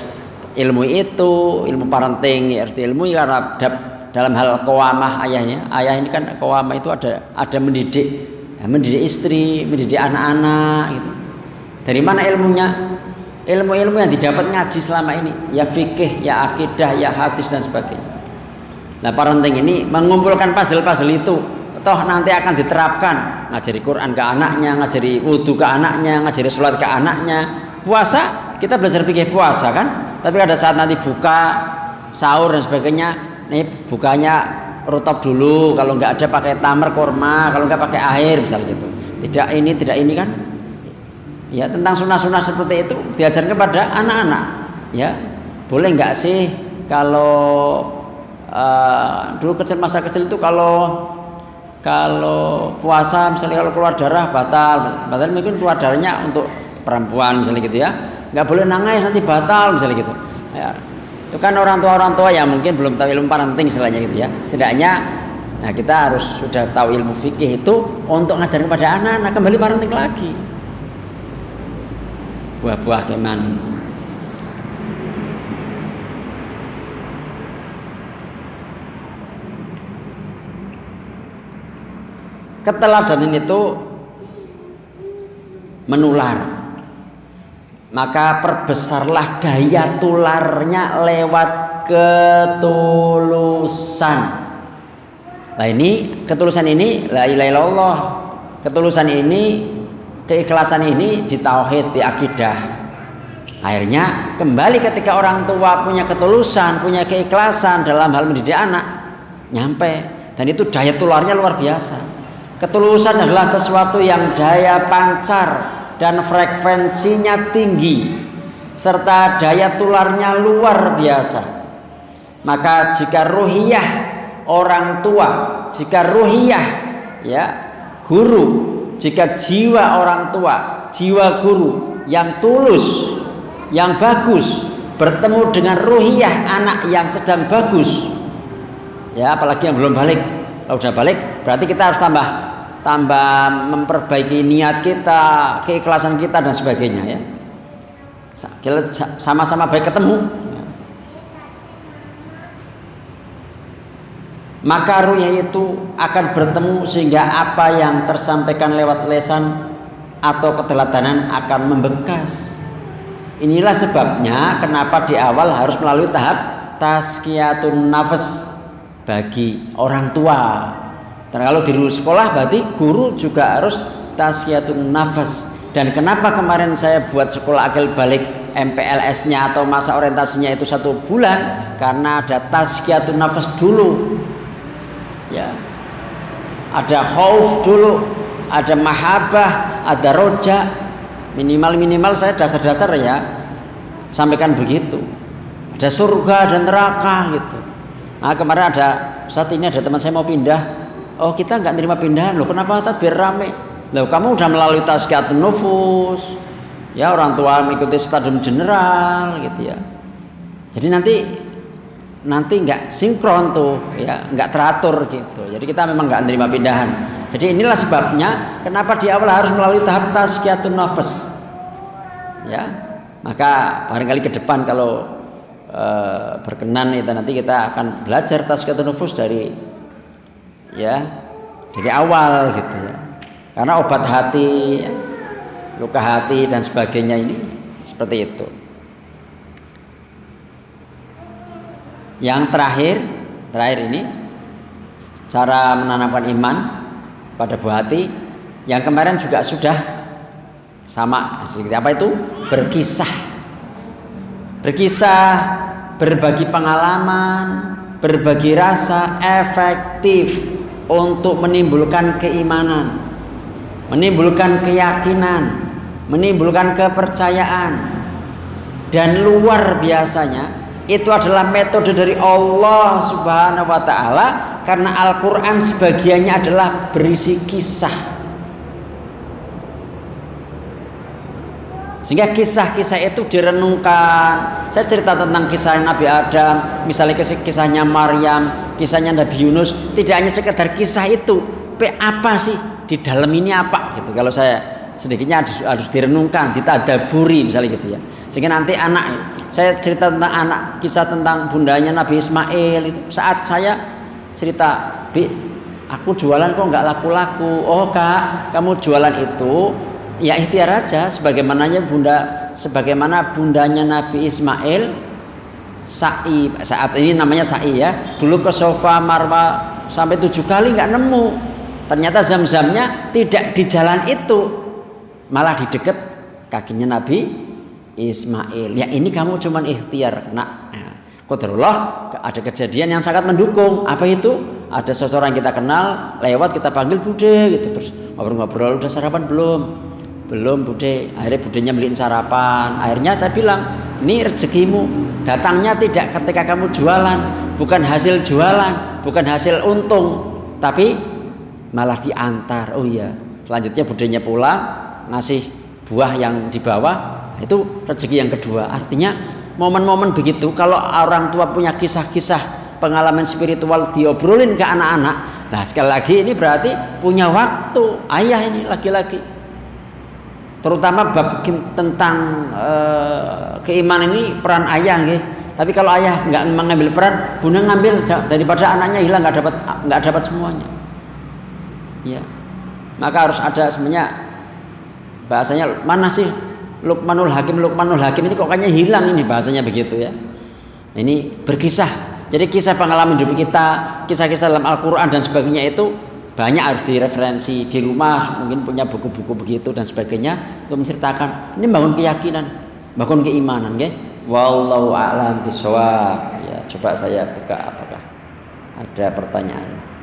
ilmu itu, ilmu parenting harus diilmui, karena dalam hal qawamah ayahnya. Ayah ini kan qawamah itu ada mendidik istri, mendidik anak-anak gitu. Dari mana ilmunya? Ilmu-ilmu yang didapat ngaji selama ini, ya fikih, ya akidah, ya hadis dan sebagainya. Nah, parenting ini mengumpulkan puzzle-puzzle itu, toh nanti akan diterapkan. Ngajari Quran ke anaknya, ngajari wudhu ke anaknya, ngajari sholat ke anaknya. Puasa, kita belajar fikih puasa kan, tapi pada saat nanti buka, sahur dan sebagainya, nih bukanya rutop dulu, kalau nggak ada pakai tamar kurma, kalau nggak pakai air misalnya gitu. Tidak ini kan. Ya, tentang sunnah-sunnah seperti itu diajarkan kepada anak-anak. Ya, boleh nggak sih kalau dulu masa kecil itu kalau puasa misalnya kalau keluar darah batal mungkin keluar darahnya untuk perempuan misalnya gitu ya, nggak boleh nangis nanti batal misalnya gitu. Ya, itu kan orang tua yang mungkin belum tahu ilmu parenting istilahnya gitu ya. Setidaknya nah kita harus sudah tahu ilmu fikih itu untuk ngajarin kepada anak-anak kembali parenting lagi. Buah-buah keman. Keteladanan itu menular, maka perbesarlah daya tularnya lewat ketulusan. Nah ini ketulusan ini la ilaha illallah, ketulusan ini, keikhlasan ini di tauhid, di akidah. Akhirnya kembali ketika orang tua punya ketulusan, punya keikhlasan dalam hal mendidik anak, nyampe, dan itu daya tularnya luar biasa. Ketulusan adalah sesuatu yang daya pancar dan frekuensinya tinggi serta daya tularnya luar biasa. Maka jika ruhiyah orang tua, jika ruhiyah ya guru, jika jiwa orang tua, jiwa guru yang tulus, yang bagus bertemu dengan ruhiyah anak yang sedang bagus, ya apalagi yang belum balik. Kalau sudah balik berarti kita harus tambah memperbaiki niat kita, keikhlasan kita dan sebagainya ya. Kita sama-sama baik ketemu. Maka ruhiyah itu akan bertemu sehingga apa yang tersampaikan lewat lesan atau keteladanan akan membekas. Inilah sebabnya kenapa di awal harus melalui tahap tazkiyatun nafas bagi orang tua. Dan kalau di sekolah berarti guru juga harus tazkiyatun nafas. Dan kenapa kemarin saya buat sekolah akil balik MPLS-nya atau masa orientasinya itu 1 bulan? Karena ada tazkiyatun nafas dulu. Ya. Ada khauf dulu, ada mahabbah, ada roja. Minimal saya dasar-dasar ya sampaikan begitu. Ada surga dan neraka gitu. Nah kemarin saat ini ada teman saya mau pindah. Oh kita nggak terima pindahan loh, kenapa tadi biar rame? Loh kamu udah melalui tazkiyatun nufus, ya orang tua mengikuti stadium general gitu ya. Jadi nanti nggak sinkron tuh, ya nggak teratur gitu. Jadi kita memang nggak terima pindahan. Jadi inilah sebabnya kenapa di awal harus melalui tahap tazkiyatun nafas. Ya, maka barangkali ke depan kalau berkenan itu nanti kita akan belajar tazkiyatun nufus dari awal gitu ya. Karena obat hati, luka hati dan sebagainya ini seperti itu. Yang terakhir ini cara menanamkan iman pada buah hati. Yang kemarin juga sudah sama. Apa itu? Berkisah, berbagi pengalaman, berbagi rasa efektif untuk menimbulkan keimanan, menimbulkan keyakinan, menimbulkan kepercayaan. Dan luar biasanya itu adalah metode dari Allah Subhanahu wa taala, karena Al-Qur'an sebagiannya adalah berisi kisah. Sehingga kisah-kisah itu direnungkan. Saya cerita tentang kisah Nabi Adam, misalnya kisahnya Maryam, kisahnya Nabi Yunus, tidak hanya sekedar kisah itu, apa sih di dalam ini apa gitu. Kalau saya sedikitnya harus direnungkan, ditadaburi misalnya gitu ya. Sehingga nanti saya cerita tentang kisah tentang bundanya Nabi Ismail itu. Saat saya cerita, "Bi, aku jualan kok nggak laku-laku." "Oh Kak, kamu jualan itu ya ikhtiar aja, sebagaimana bundanya Nabi Ismail sa'i, saat ini namanya sa'i ya, dulu ke Safa Marwa sampai 7 kali nggak nemu, ternyata zam-zamnya tidak di jalan itu, malah di dekat kakinya Nabi Ismail. Ya ini kamu cuman ikhtiar nak. Qadarullah ada kejadian yang sangat mendukung. Apa itu? ada seseorang yang kita kenal lewat, kita panggil Bude gitu, terus ngobrol-ngobrol, udah sarapan belum Bude. Akhirnya Budenya beliin sarapan. Akhirnya saya bilang, ini rezekimu datangnya tidak ketika kamu jualan, bukan hasil jualan, bukan hasil untung, tapi malah diantar. Oh iya, selanjutnya Budenya pulang ngasih buah yang dibawa, itu rezeki yang kedua. Artinya momen-momen begitu, kalau orang tua punya kisah-kisah pengalaman spiritual diobrolin ke anak-anak, nah sekali lagi ini berarti punya waktu. Ayah ini lagi-lagi, terutama bab tentang keimanan ini peran ayah nggih. Tapi kalau ayah nggak mengambil peran, bunda ngambil, daripada anaknya hilang nggak dapat semuanya. Ya, maka harus ada sebenarnya bahasanya, mana sih Luqmanul Hakim ini kok kayaknya hilang ini, bahasanya begitu ya. Ini berkisah. Jadi kisah pengalaman hidup kita, kisah-kisah dalam Al-Quran dan sebagainya itu banyak harus direferensi. Di rumah mungkin punya buku-buku begitu dan sebagainya untuk menceritakan. Ini bangun keyakinan, bangun keimanan, okay? Wallahu a'lam bishawab. Ya, coba saya buka apakah ada pertanyaan.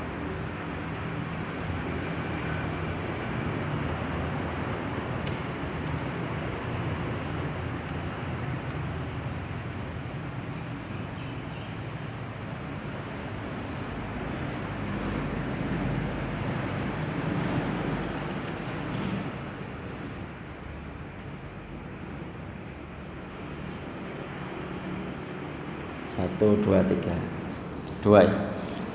Dua.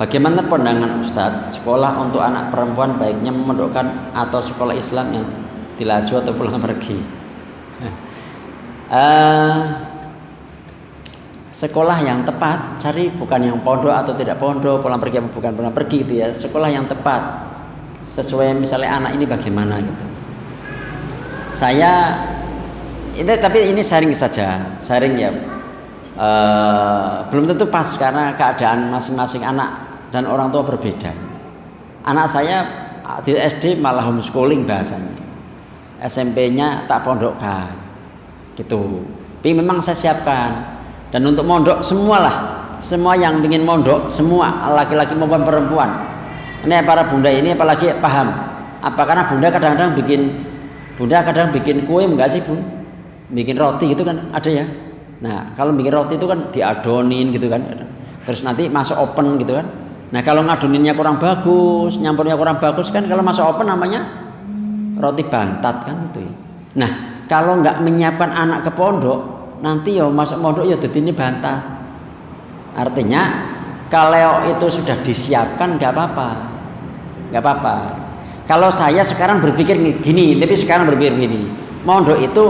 Bagaimana pandangan Ustadz, sekolah untuk anak perempuan baiknya memondokkan atau sekolah Islam yang dilaju atau pulang pergi? Sekolah yang tepat, cari bukan yang pondok atau tidak pondok, pulang pergi atau bukan pulang pergi itu ya. Sekolah yang tepat sesuai misalnya anak ini bagaimana gitu. Saya ini, tapi ini sharing saja, sharing ya. Belum tentu pas karena keadaan masing-masing anak dan orang tua berbeda. Anak saya di SD malah homeschooling bahasanya, SMP-nya tak pondokkan gitu. Tapi memang saya siapkan, dan untuk mondok semualah, semua yang ingin mondok, semua laki-laki maupun perempuan. Ini para bunda ini apalagi paham apa, karena bunda kadang-kadang bikin kue enggak sih bun, bikin roti gitu kan ada ya. Nah kalau bikin roti itu kan diadonin gitu kan, terus nanti masuk oven gitu kan. Nah kalau ngadoninnya kurang bagus, nyampurnya kurang bagus kan, kalau masuk oven namanya roti bantat kan itu. Nah kalau nggak menyiapkan anak ke pondok, nanti ya masuk pondok ya jadi ini bantat. Artinya kalau itu sudah disiapkan nggak apa-apa. Kalau saya sekarang berpikir gini, mondok itu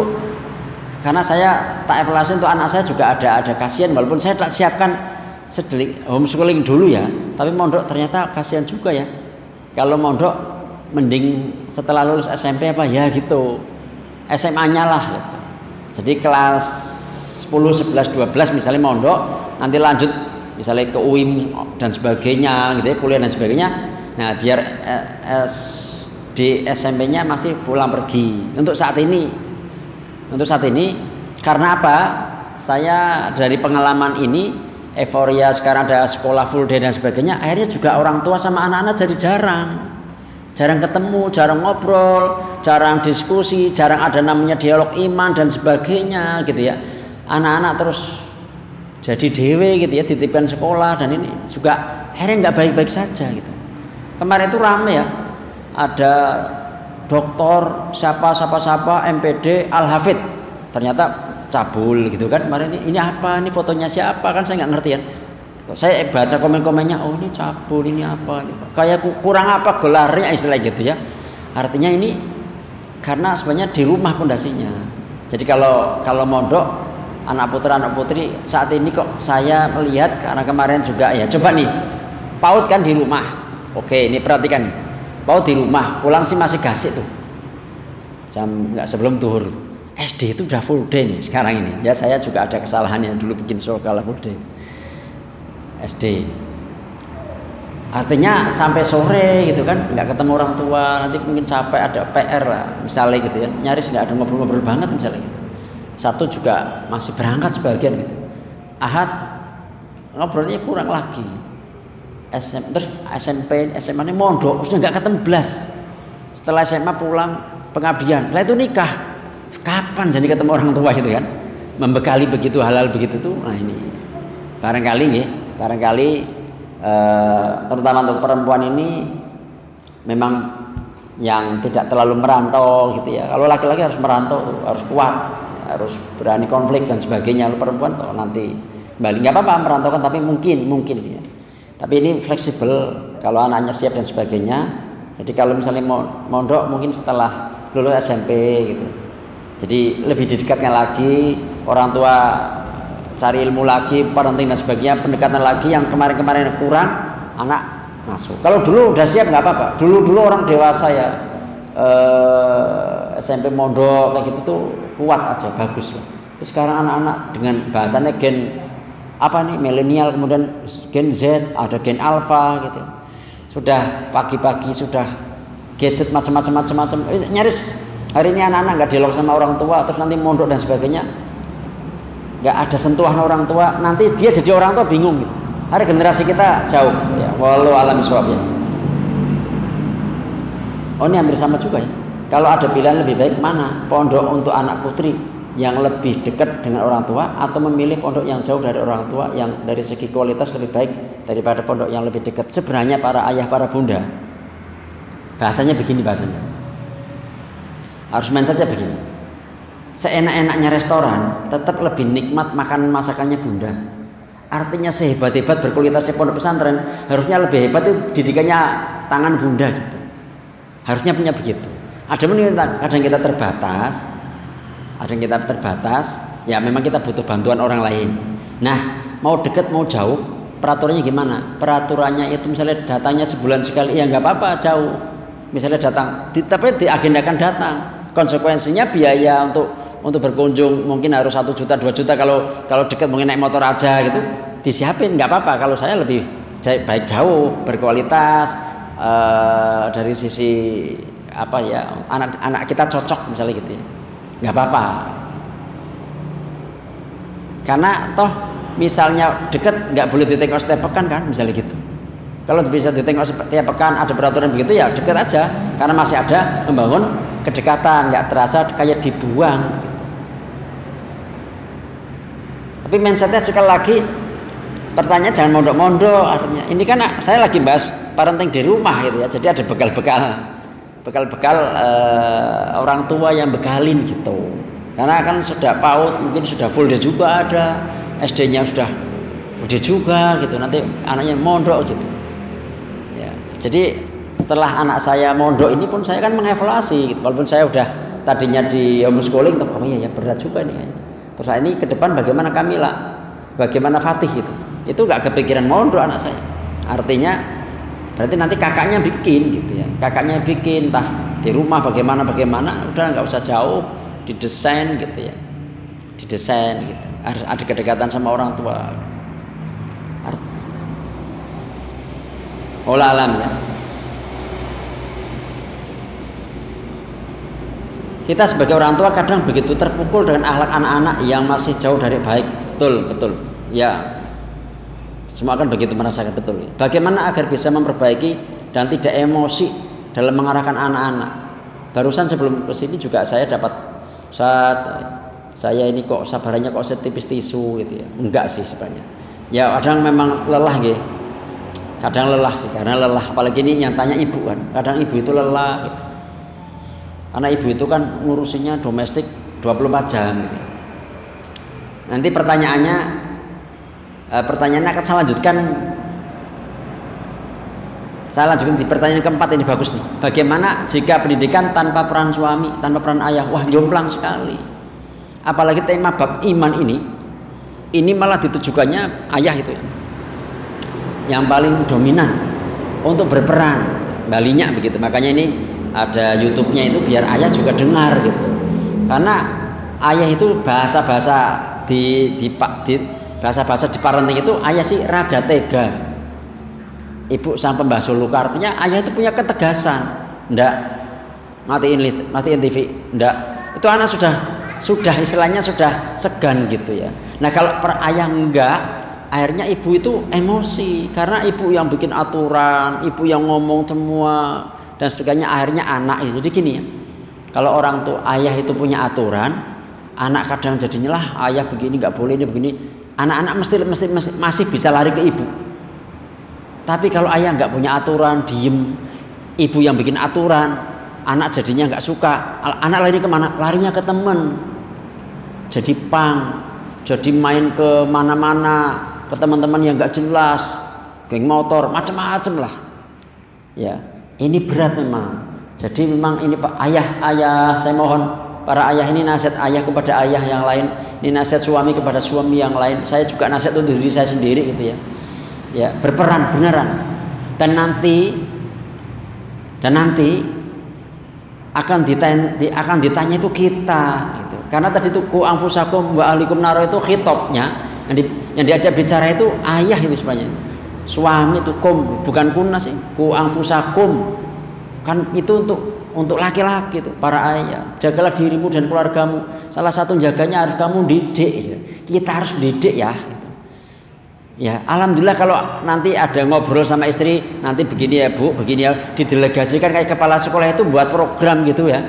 karena saya tak evaluasi untuk anak saya juga ada kasihan, walaupun saya tak siapkan sedelik homeschooling dulu ya, tapi mondok ternyata kasihan juga ya. Kalau mondok mending setelah lulus SMP apa ya gitu, SMA-nya lah gitu. Jadi kelas 10, 11, 12 misalnya mondok, nanti lanjut misalnya ke UIM dan sebagainya gitu ya, kuliah dan sebagainya. Nah biar di SMP-nya masih pulang pergi. Untuk saat ini karena apa? Saya dari pengalaman ini, euforia sekarang ada sekolah full day dan sebagainya, akhirnya juga orang tua sama anak-anak jadi jarang ketemu, jarang ngobrol, jarang diskusi, jarang ada namanya dialog iman dan sebagainya gitu ya. Anak-anak terus jadi dewe gitu ya, dititipkan sekolah, dan ini juga akhirnya nggak baik-baik saja gitu. Kemarin itu rame ya, ada doktor siapa MPD Al-Hafid ternyata cabul gitu kan. Kemarin ini apa, ini fotonya siapa, kan saya nggak ngerti ya. Saya baca komen-komennya, oh ini cabul, ini apa, kayak kurang apa gelarnya istilah gitu ya. Artinya ini karena sebenarnya di rumah pondasinya. Jadi kalau mondok anak putra anak putri saat ini kok saya melihat, karena kemarin juga ya, coba nih PAUD kan di rumah. Oke, ini perhatikan, PAUD di rumah, pulang sih masih gasik tuh, jam nggak sebelum zuhur. SD itu udah full day nih sekarang ini. Ya saya juga ada kesalahan yang dulu bikin sekolah full day. SD. Artinya sampai sore gitu kan, nggak ketemu orang tua, nanti mungkin capek, ada PR lah, misalnya gitu ya. Nyaris nggak ada ngobrol-ngobrol banget misalnya gitu. Satu juga masih berangkat sebagian gitu. Ahad ngobrolnya kurang lagi. terus SMP, SMA ini mondok, sudah nggak ketemu belas. Setelah SMA pulang pengabdian, setelah itu nikah. Kapan jadi ketemu orang tua itu kan? Membekali begitu halal begitu tuh. Nah ini barangkali terutama untuk perempuan ini memang yang tidak terlalu merantau gitu ya. Kalau laki-laki harus merantau, harus kuat, harus berani konflik dan sebagainya. Kalau perempuan toh nanti balik nggak apa-apa merantaukan, tapi mungkin ya. Tapi ini fleksibel kalau anaknya siap dan sebagainya. Jadi kalau misalnya mondok mungkin setelah lulus SMP gitu. Jadi lebih didekatkan lagi, orang tua cari ilmu lagi, parenting dan sebagainya, pendekatan lagi yang kemarin-kemarin kurang, anak masuk. Kalau dulu udah siap nggak apa-apa. Dulu orang dewasa ya SMP mondok kayak gitu tuh kuat aja, bagus lah. Terus sekarang anak-anak dengan bahasanya gen apa nih, milenial, kemudian gen Z, ada gen alpha gitu. Sudah pagi-pagi sudah gadget macam-macam nyaris hari ini anak-anak nggak dialog sama orang tua, terus nanti mondok dan sebagainya nggak ada sentuhan orang tua, nanti dia jadi orang tua bingung gitu. Hari generasi kita jauh ya, walau alam bisawab ya. Oh ini hampir sama juga ya. Kalau ada pilihan lebih baik mana, pondok untuk anak putri yang lebih dekat dengan orang tua, atau memilih pondok yang jauh dari orang tua yang dari segi kualitas lebih baik daripada pondok yang lebih dekat. Sebenarnya para ayah, para bunda, bahasanya begini, harus mindsetnya begini. Seenak-enaknya restoran tetap lebih nikmat makan masakannya bunda. Artinya sehebat-hebat berkualitasnya pondok pesantren, harusnya lebih hebat itu didikannya tangan bunda gitu. Harusnya punya begitu. Kadang kita terbatas, ya memang kita butuh bantuan orang lain. Nah, mau dekat mau jauh, peraturannya gimana? Peraturannya itu misalnya datangnya sebulan sekali, ya nggak apa-apa jauh. Misalnya datang, tapi diagendakan datang. Konsekuensinya biaya untuk berkunjung mungkin harus 1 juta 2 juta, kalau dekat mungkin naik motor aja gitu, disiapin nggak apa-apa. Kalau saya lebih baik jauh, berkualitas, dari sisi apa ya, anak kita cocok misalnya gitu ya. Nggak apa-apa, karena toh misalnya dekat nggak boleh ditengok setiap pekan kan, misalnya gitu. Kalau bisa ditengok setiap pekan, ada peraturan begitu ya dekat aja, karena masih ada membangun kedekatan, nggak terasa kayak dibuang gitu. Tapi mindsetnya sekali lagi, pertanyaan jangan mondok-mondok. Artinya ini kan saya lagi bahas parenting di rumah gitu ya, jadi ada bekal orang tua yang bekalin gitu. Karena kan sudah PAUD mungkin sudah full day juga, ada SD-nya sudah full day juga gitu. Nanti anaknya mondok gitu. Ya, jadi setelah anak saya mondok ini pun saya kan mengevaluasi gitu. Walaupun saya udah tadinya di homeschooling, oh iya ya berat juga nih. Terus ini ke depan bagaimana Kamila, bagaimana Fatih gitu. Itu nggak kepikiran mondok anak saya. Artinya berarti nanti kakaknya bikin gitu ya, kakaknya bikin entah di rumah bagaimana udah nggak usah jauh, didesain gitu ya, didesain gitu, harus ada kedekatan sama orang tua. Olah alam ya, kita sebagai orang tua kadang begitu terpukul dengan akhlak anak-anak yang masih jauh dari baik. Betul ya. Semua akan begitu merasakan, betul. Bagaimana agar bisa memperbaiki dan tidak emosi dalam mengarahkan anak-anak. Barusan sebelum kesini juga saya dapat saat saya ini kok sabarannya kok setipis tisu gitu ya. Enggak sih sebenarnya. Ya kadang memang lelah gitu. Kadang lelah sih, karena lelah. Apalagi ini yang tanya ibu kan. Kadang ibu itu lelah gitu. Karena ibu itu kan ngurusinya domestik 24 jam gitu. Nanti pertanyaannya akan saya lanjutkan di pertanyaan keempat, ini bagus nih. Bagaimana jika pendidikan tanpa peran suami, tanpa peran ayah? Wah, jomplang sekali. Apalagi tema bab iman ini malah ditujukannya ayah itu ya, yang paling dominan untuk berperan, balinya begitu. Makanya ini ada YouTube-nya itu biar ayah juga dengar gitu. Karena ayah itu bahasa-bahasa bahasa-bahasa di parenting itu ayah sih raja tega, ibu sang pembasuh luka. Artinya ayah itu punya ketegasan, ndak matiin listrik, matiin TV, ndak. Itu anak sudah istilahnya sudah segan gitu ya. Nah kalau per ayah enggak, akhirnya ibu itu emosi karena ibu yang bikin aturan, ibu yang ngomong semua dan sebagainya. Akhirnya anak itu jadi gini ya, kalau orang tuh ayah itu punya aturan, anak kadang jadinya lah ayah begini nggak boleh ini begini, anak-anak mesti masih bisa lari ke ibu. Tapi kalau ayah nggak punya aturan, diem, ibu yang bikin aturan, anak jadinya nggak suka, anak lari kemana? Larinya ke temen, jadi pang, jadi main ke mana-mana, ke teman-teman yang nggak jelas, geng motor, macam-macam lah. Ya, ini berat memang. Jadi memang ini Pak ayah, saya mohon para ayah ini nasihat ayah kepada ayah yang lain, ini nasihat suami kepada suami yang lain. Saya juga nasihat untuk diri saya sendiri gitu ya. Ya, berperan beneran. Dan nanti akan ditanya itu kita gitu. Karena tadi itu ku anfusakum wa ahlikum naro itu khitobnya yang diajak bicara itu ayah itu sebenarnya. Suami itu kum, bukan kunna sih. Ku anfusakum kan itu untuk laki-laki itu, para ayah. Jagalah dirimu dan keluargamu. Salah satu jaganya harus kamu didik ya. Kita harus didik ya. Ya, alhamdulillah kalau nanti ada ngobrol sama istri, nanti begini ya Bu, begini ya, didelegasikan kayak kepala sekolah itu buat program gitu ya,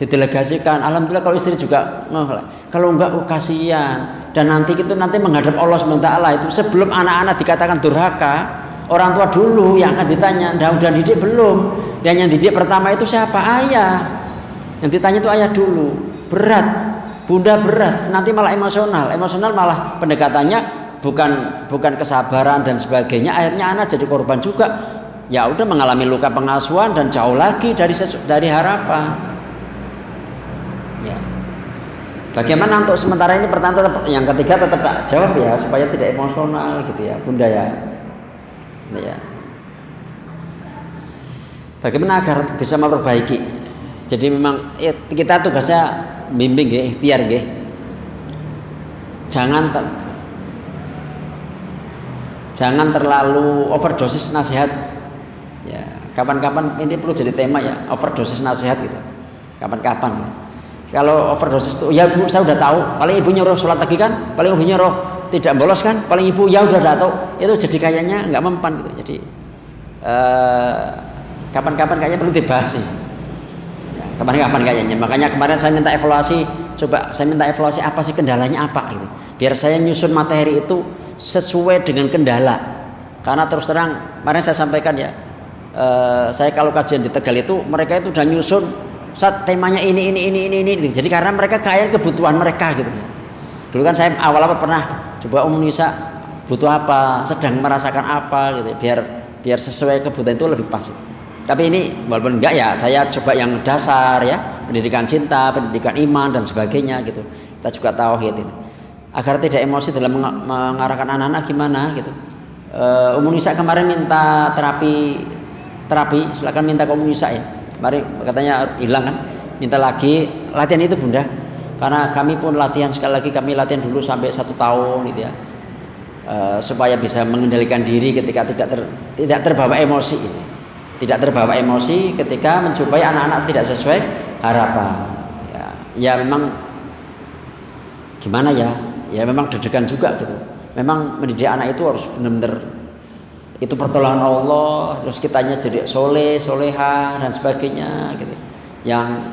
didelegasikan. Alhamdulillah kalau istri juga kalau enggak kasihan. Dan nanti itu menghadap Allah SWT itu sebelum anak-anak dikatakan durhaka, orang tua dulu yang akan ditanya, udah didik belum? Dan yang didik pertama itu siapa? Ayah. Yang ditanya itu ayah dulu. Berat, bunda berat, nanti malah emosional malah pendekatannya bukan kesabaran dan sebagainya. Akhirnya anak jadi korban juga, ya udah mengalami luka pengasuhan dan jauh lagi dari harapan ya. Bagaimana untuk sementara ini? Pertanyaan yang ketiga tetap tak jawab ya, supaya tidak emosional gitu ya Bunda ya. Bagaimana agar bisa memperbaiki? Jadi memang kita tugasnya bimbing ya, ikhtiar ya. Jangan terlalu overdosis nasihat ya. Kapan-kapan ini perlu jadi tema ya, overdosis nasihat gitu. Kapan-kapan kalau overdosis itu ya Bu, saya udah tahu, paling ibu nyuruh sholat lagi kan, paling ibu nyuruh tidak bolos kan, paling ibu ya udah tahu, itu jadi kayaknya nggak mempan gitu. Jadi kapan-kapan kayaknya perlu dibahas sih ya, kapan-kapan kayaknya. Makanya kemarin saya minta evaluasi apa sih kendalanya apa gitu, biar saya nyusun materi itu sesuai dengan kendala. Karena terus terang kemarin saya sampaikan ya, saya kalau kajian di Tegal itu mereka itu udah nyusun saat temanya ini gitu. Jadi karena mereka kaya kebutuhan mereka gitu. Dulu kan saya awal-awal pernah coba Nisa butuh apa, sedang merasakan apa gitu, biar sesuai kebutuhan itu lebih pas gitu. Tapi ini walaupun enggak ya, saya coba yang dasar ya, pendidikan cinta, pendidikan iman dan sebagainya gitu. Kita juga tauhid ini, agar tidak emosi dalam mengarahkan anak-anak gimana gitu. Nisa kemarin minta terapi, silakan minta ke Nisa ya. Kemarin katanya hilang kan, minta lagi latihan itu Bunda. Karena kami pun latihan, sekali lagi kami latihan dulu sampai 1 tahun gitu ya, supaya bisa mengendalikan diri ketika tidak terbawa emosi gitu. Tidak terbawa emosi ketika menjumpai anak-anak tidak sesuai harapan ya memang gimana ya, memang deg-degan juga gitu. Memang mendidik anak itu harus benar-benar itu pertolongan Allah, terus kitanya jadi soleh, soleha dan sebagainya gitu, yang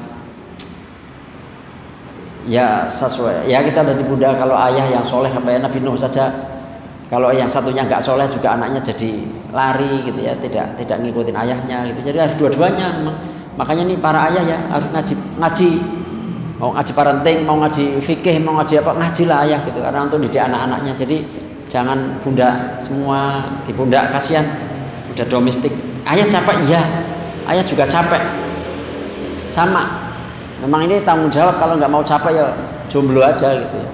ya sesuai ya. Kita tadi Bunda, kalau ayah yang soleh sampai Nabi Nuh saja, kalau yang satunya nggak soleh juga anaknya jadi lari gitu ya, tidak ngikutin ayahnya gitu. Jadi harus dua-duanya. Makanya nih para ayah ya harus ngaji, mau ngaji parenting, mau ngaji fikih, mau ngaji apa, ngajilah ayah gitu, karena untuk didik anak-anaknya. Jadi jangan Bunda semua di Bunda, kasihan udah domestik. Ayah capek ya, ayah juga capek sama. Memang ini tanggung jawab, kalau nggak mau capek ya jomblo aja gitu ya.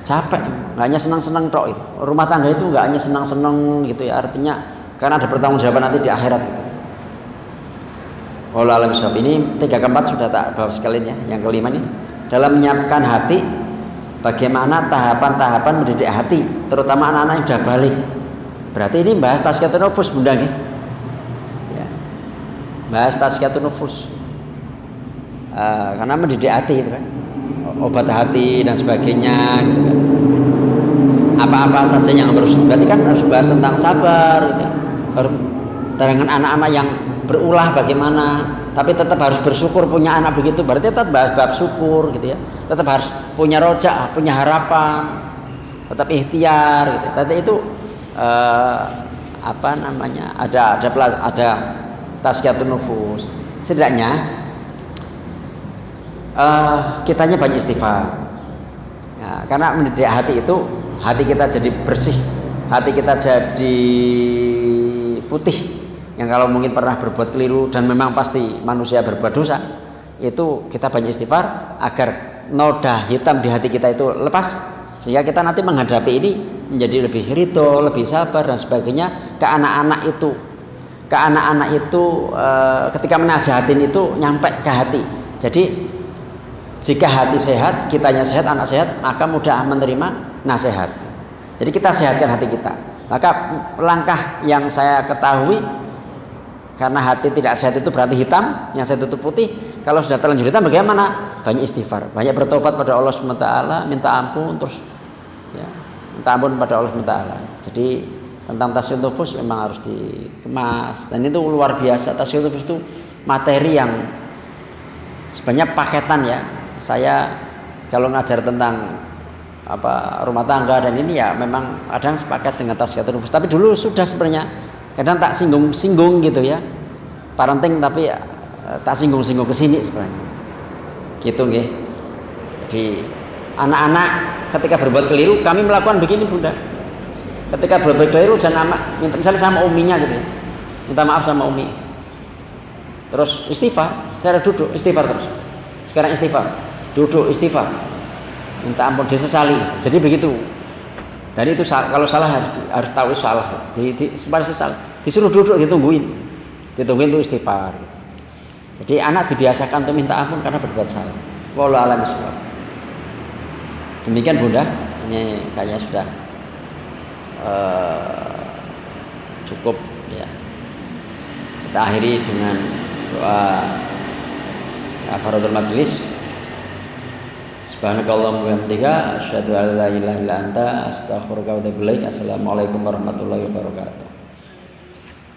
Capek, nggak hanya senang-senang tok itu. Rumah tangga itu nggak hanya senang-senang gitu ya, artinya karena ada pertanggungjawaban nanti di akhirat gitu. Wallahu a'lam bishawab. Ini 3 ke 4 sudah tak bahas sekalian ya. Yang kelima nih, dalam menyiapkan hati, bagaimana tahapan-tahapan mendidik hati, terutama anak-anak yang sudah balik. Berarti ini bahas tazkiyatun nufus Bunda nih. Ya. Bahas tazkiyatun nufus. Karena mendidik hati itu kan, obat hati dan sebagainya gitu kan. apa-apa saja yang harus, berarti kan harus bahas tentang sabar gitu ya. Harus dengan anak-anak yang berulah bagaimana, tapi tetap harus bersyukur punya anak begitu, berarti tetap bahas bab syukur gitu ya, tetap harus punya rojak, punya harapan, tetap ikhtiar gitu. Tadi itu apa namanya, ada tazkiyatun nufus. Setidaknya kitanya banyak istighfar. Nah, karena mendidik hati itu, hati kita jadi bersih, hati kita jadi putih. Yang kalau mungkin pernah berbuat keliru, dan memang pasti manusia berbuat dosa, itu kita banyak istighfar agar noda hitam di hati kita itu lepas, sehingga kita nanti menghadapi ini menjadi lebih ridho, lebih sabar dan sebagainya. Ke anak-anak itu ketika menasihatin itu nyampe ke hati. Jadi jika hati sehat, kitanya sehat, anak sehat, maka mudah menerima nasihat. Jadi kita sehatkan hati kita. Maka langkah yang saya ketahui, karena hati tidak sehat itu berarti hitam, yang sehat itu putih. Kalau sudah terlanjur hitam bagaimana? Banyak istighfar, banyak bertobat pada Allah SWT, minta ampun, terus ya, minta ampun pada Allah SWT. Jadi tentang tazkiyatun nufus memang harus dikemas, dan itu luar biasa. Tazkiyatun nufus itu materi yang sebenarnya paketan ya. Saya kalau ngajar tentang rumah tangga dan ini ya memang kadang sepakat dengan tazkiyatun nufus. Tapi dulu sudah sebenarnya kadang tak singgung gitu ya, parenting, tapi ya, tak singgung ke sini sebenarnya. Gitu nggih. Jadi anak-anak ketika berbuat keliru kami melakukan begini Bunda. Ketika berbuat keliru jangan minta misalnya sama uminya gitu ya. Minta maaf sama umi. Terus istighfar, saya duduk istighfar terus. Sekarang istighfar, duduk istighfar, minta ampun, disesali. Jadi begitu. Dan itu kalau salah harus tahu salah. Supaya sesal, disuruh duduk ditungguin itu istighfar. Jadi anak dibiasakan untuk minta ampun karena berbuat salah. Wallahu a'lam bishawab. Demikian Bunda, ini kayaknya sudah cukup ya. Kita akhiri dengan doa kafaratul majlis. Subhanakallahumma wa bihamdika asyhadu an la ilaha illa anta astaghfiruka wa atubu ilaik. Assalamualaikum warahmatullahi wabarakatuh.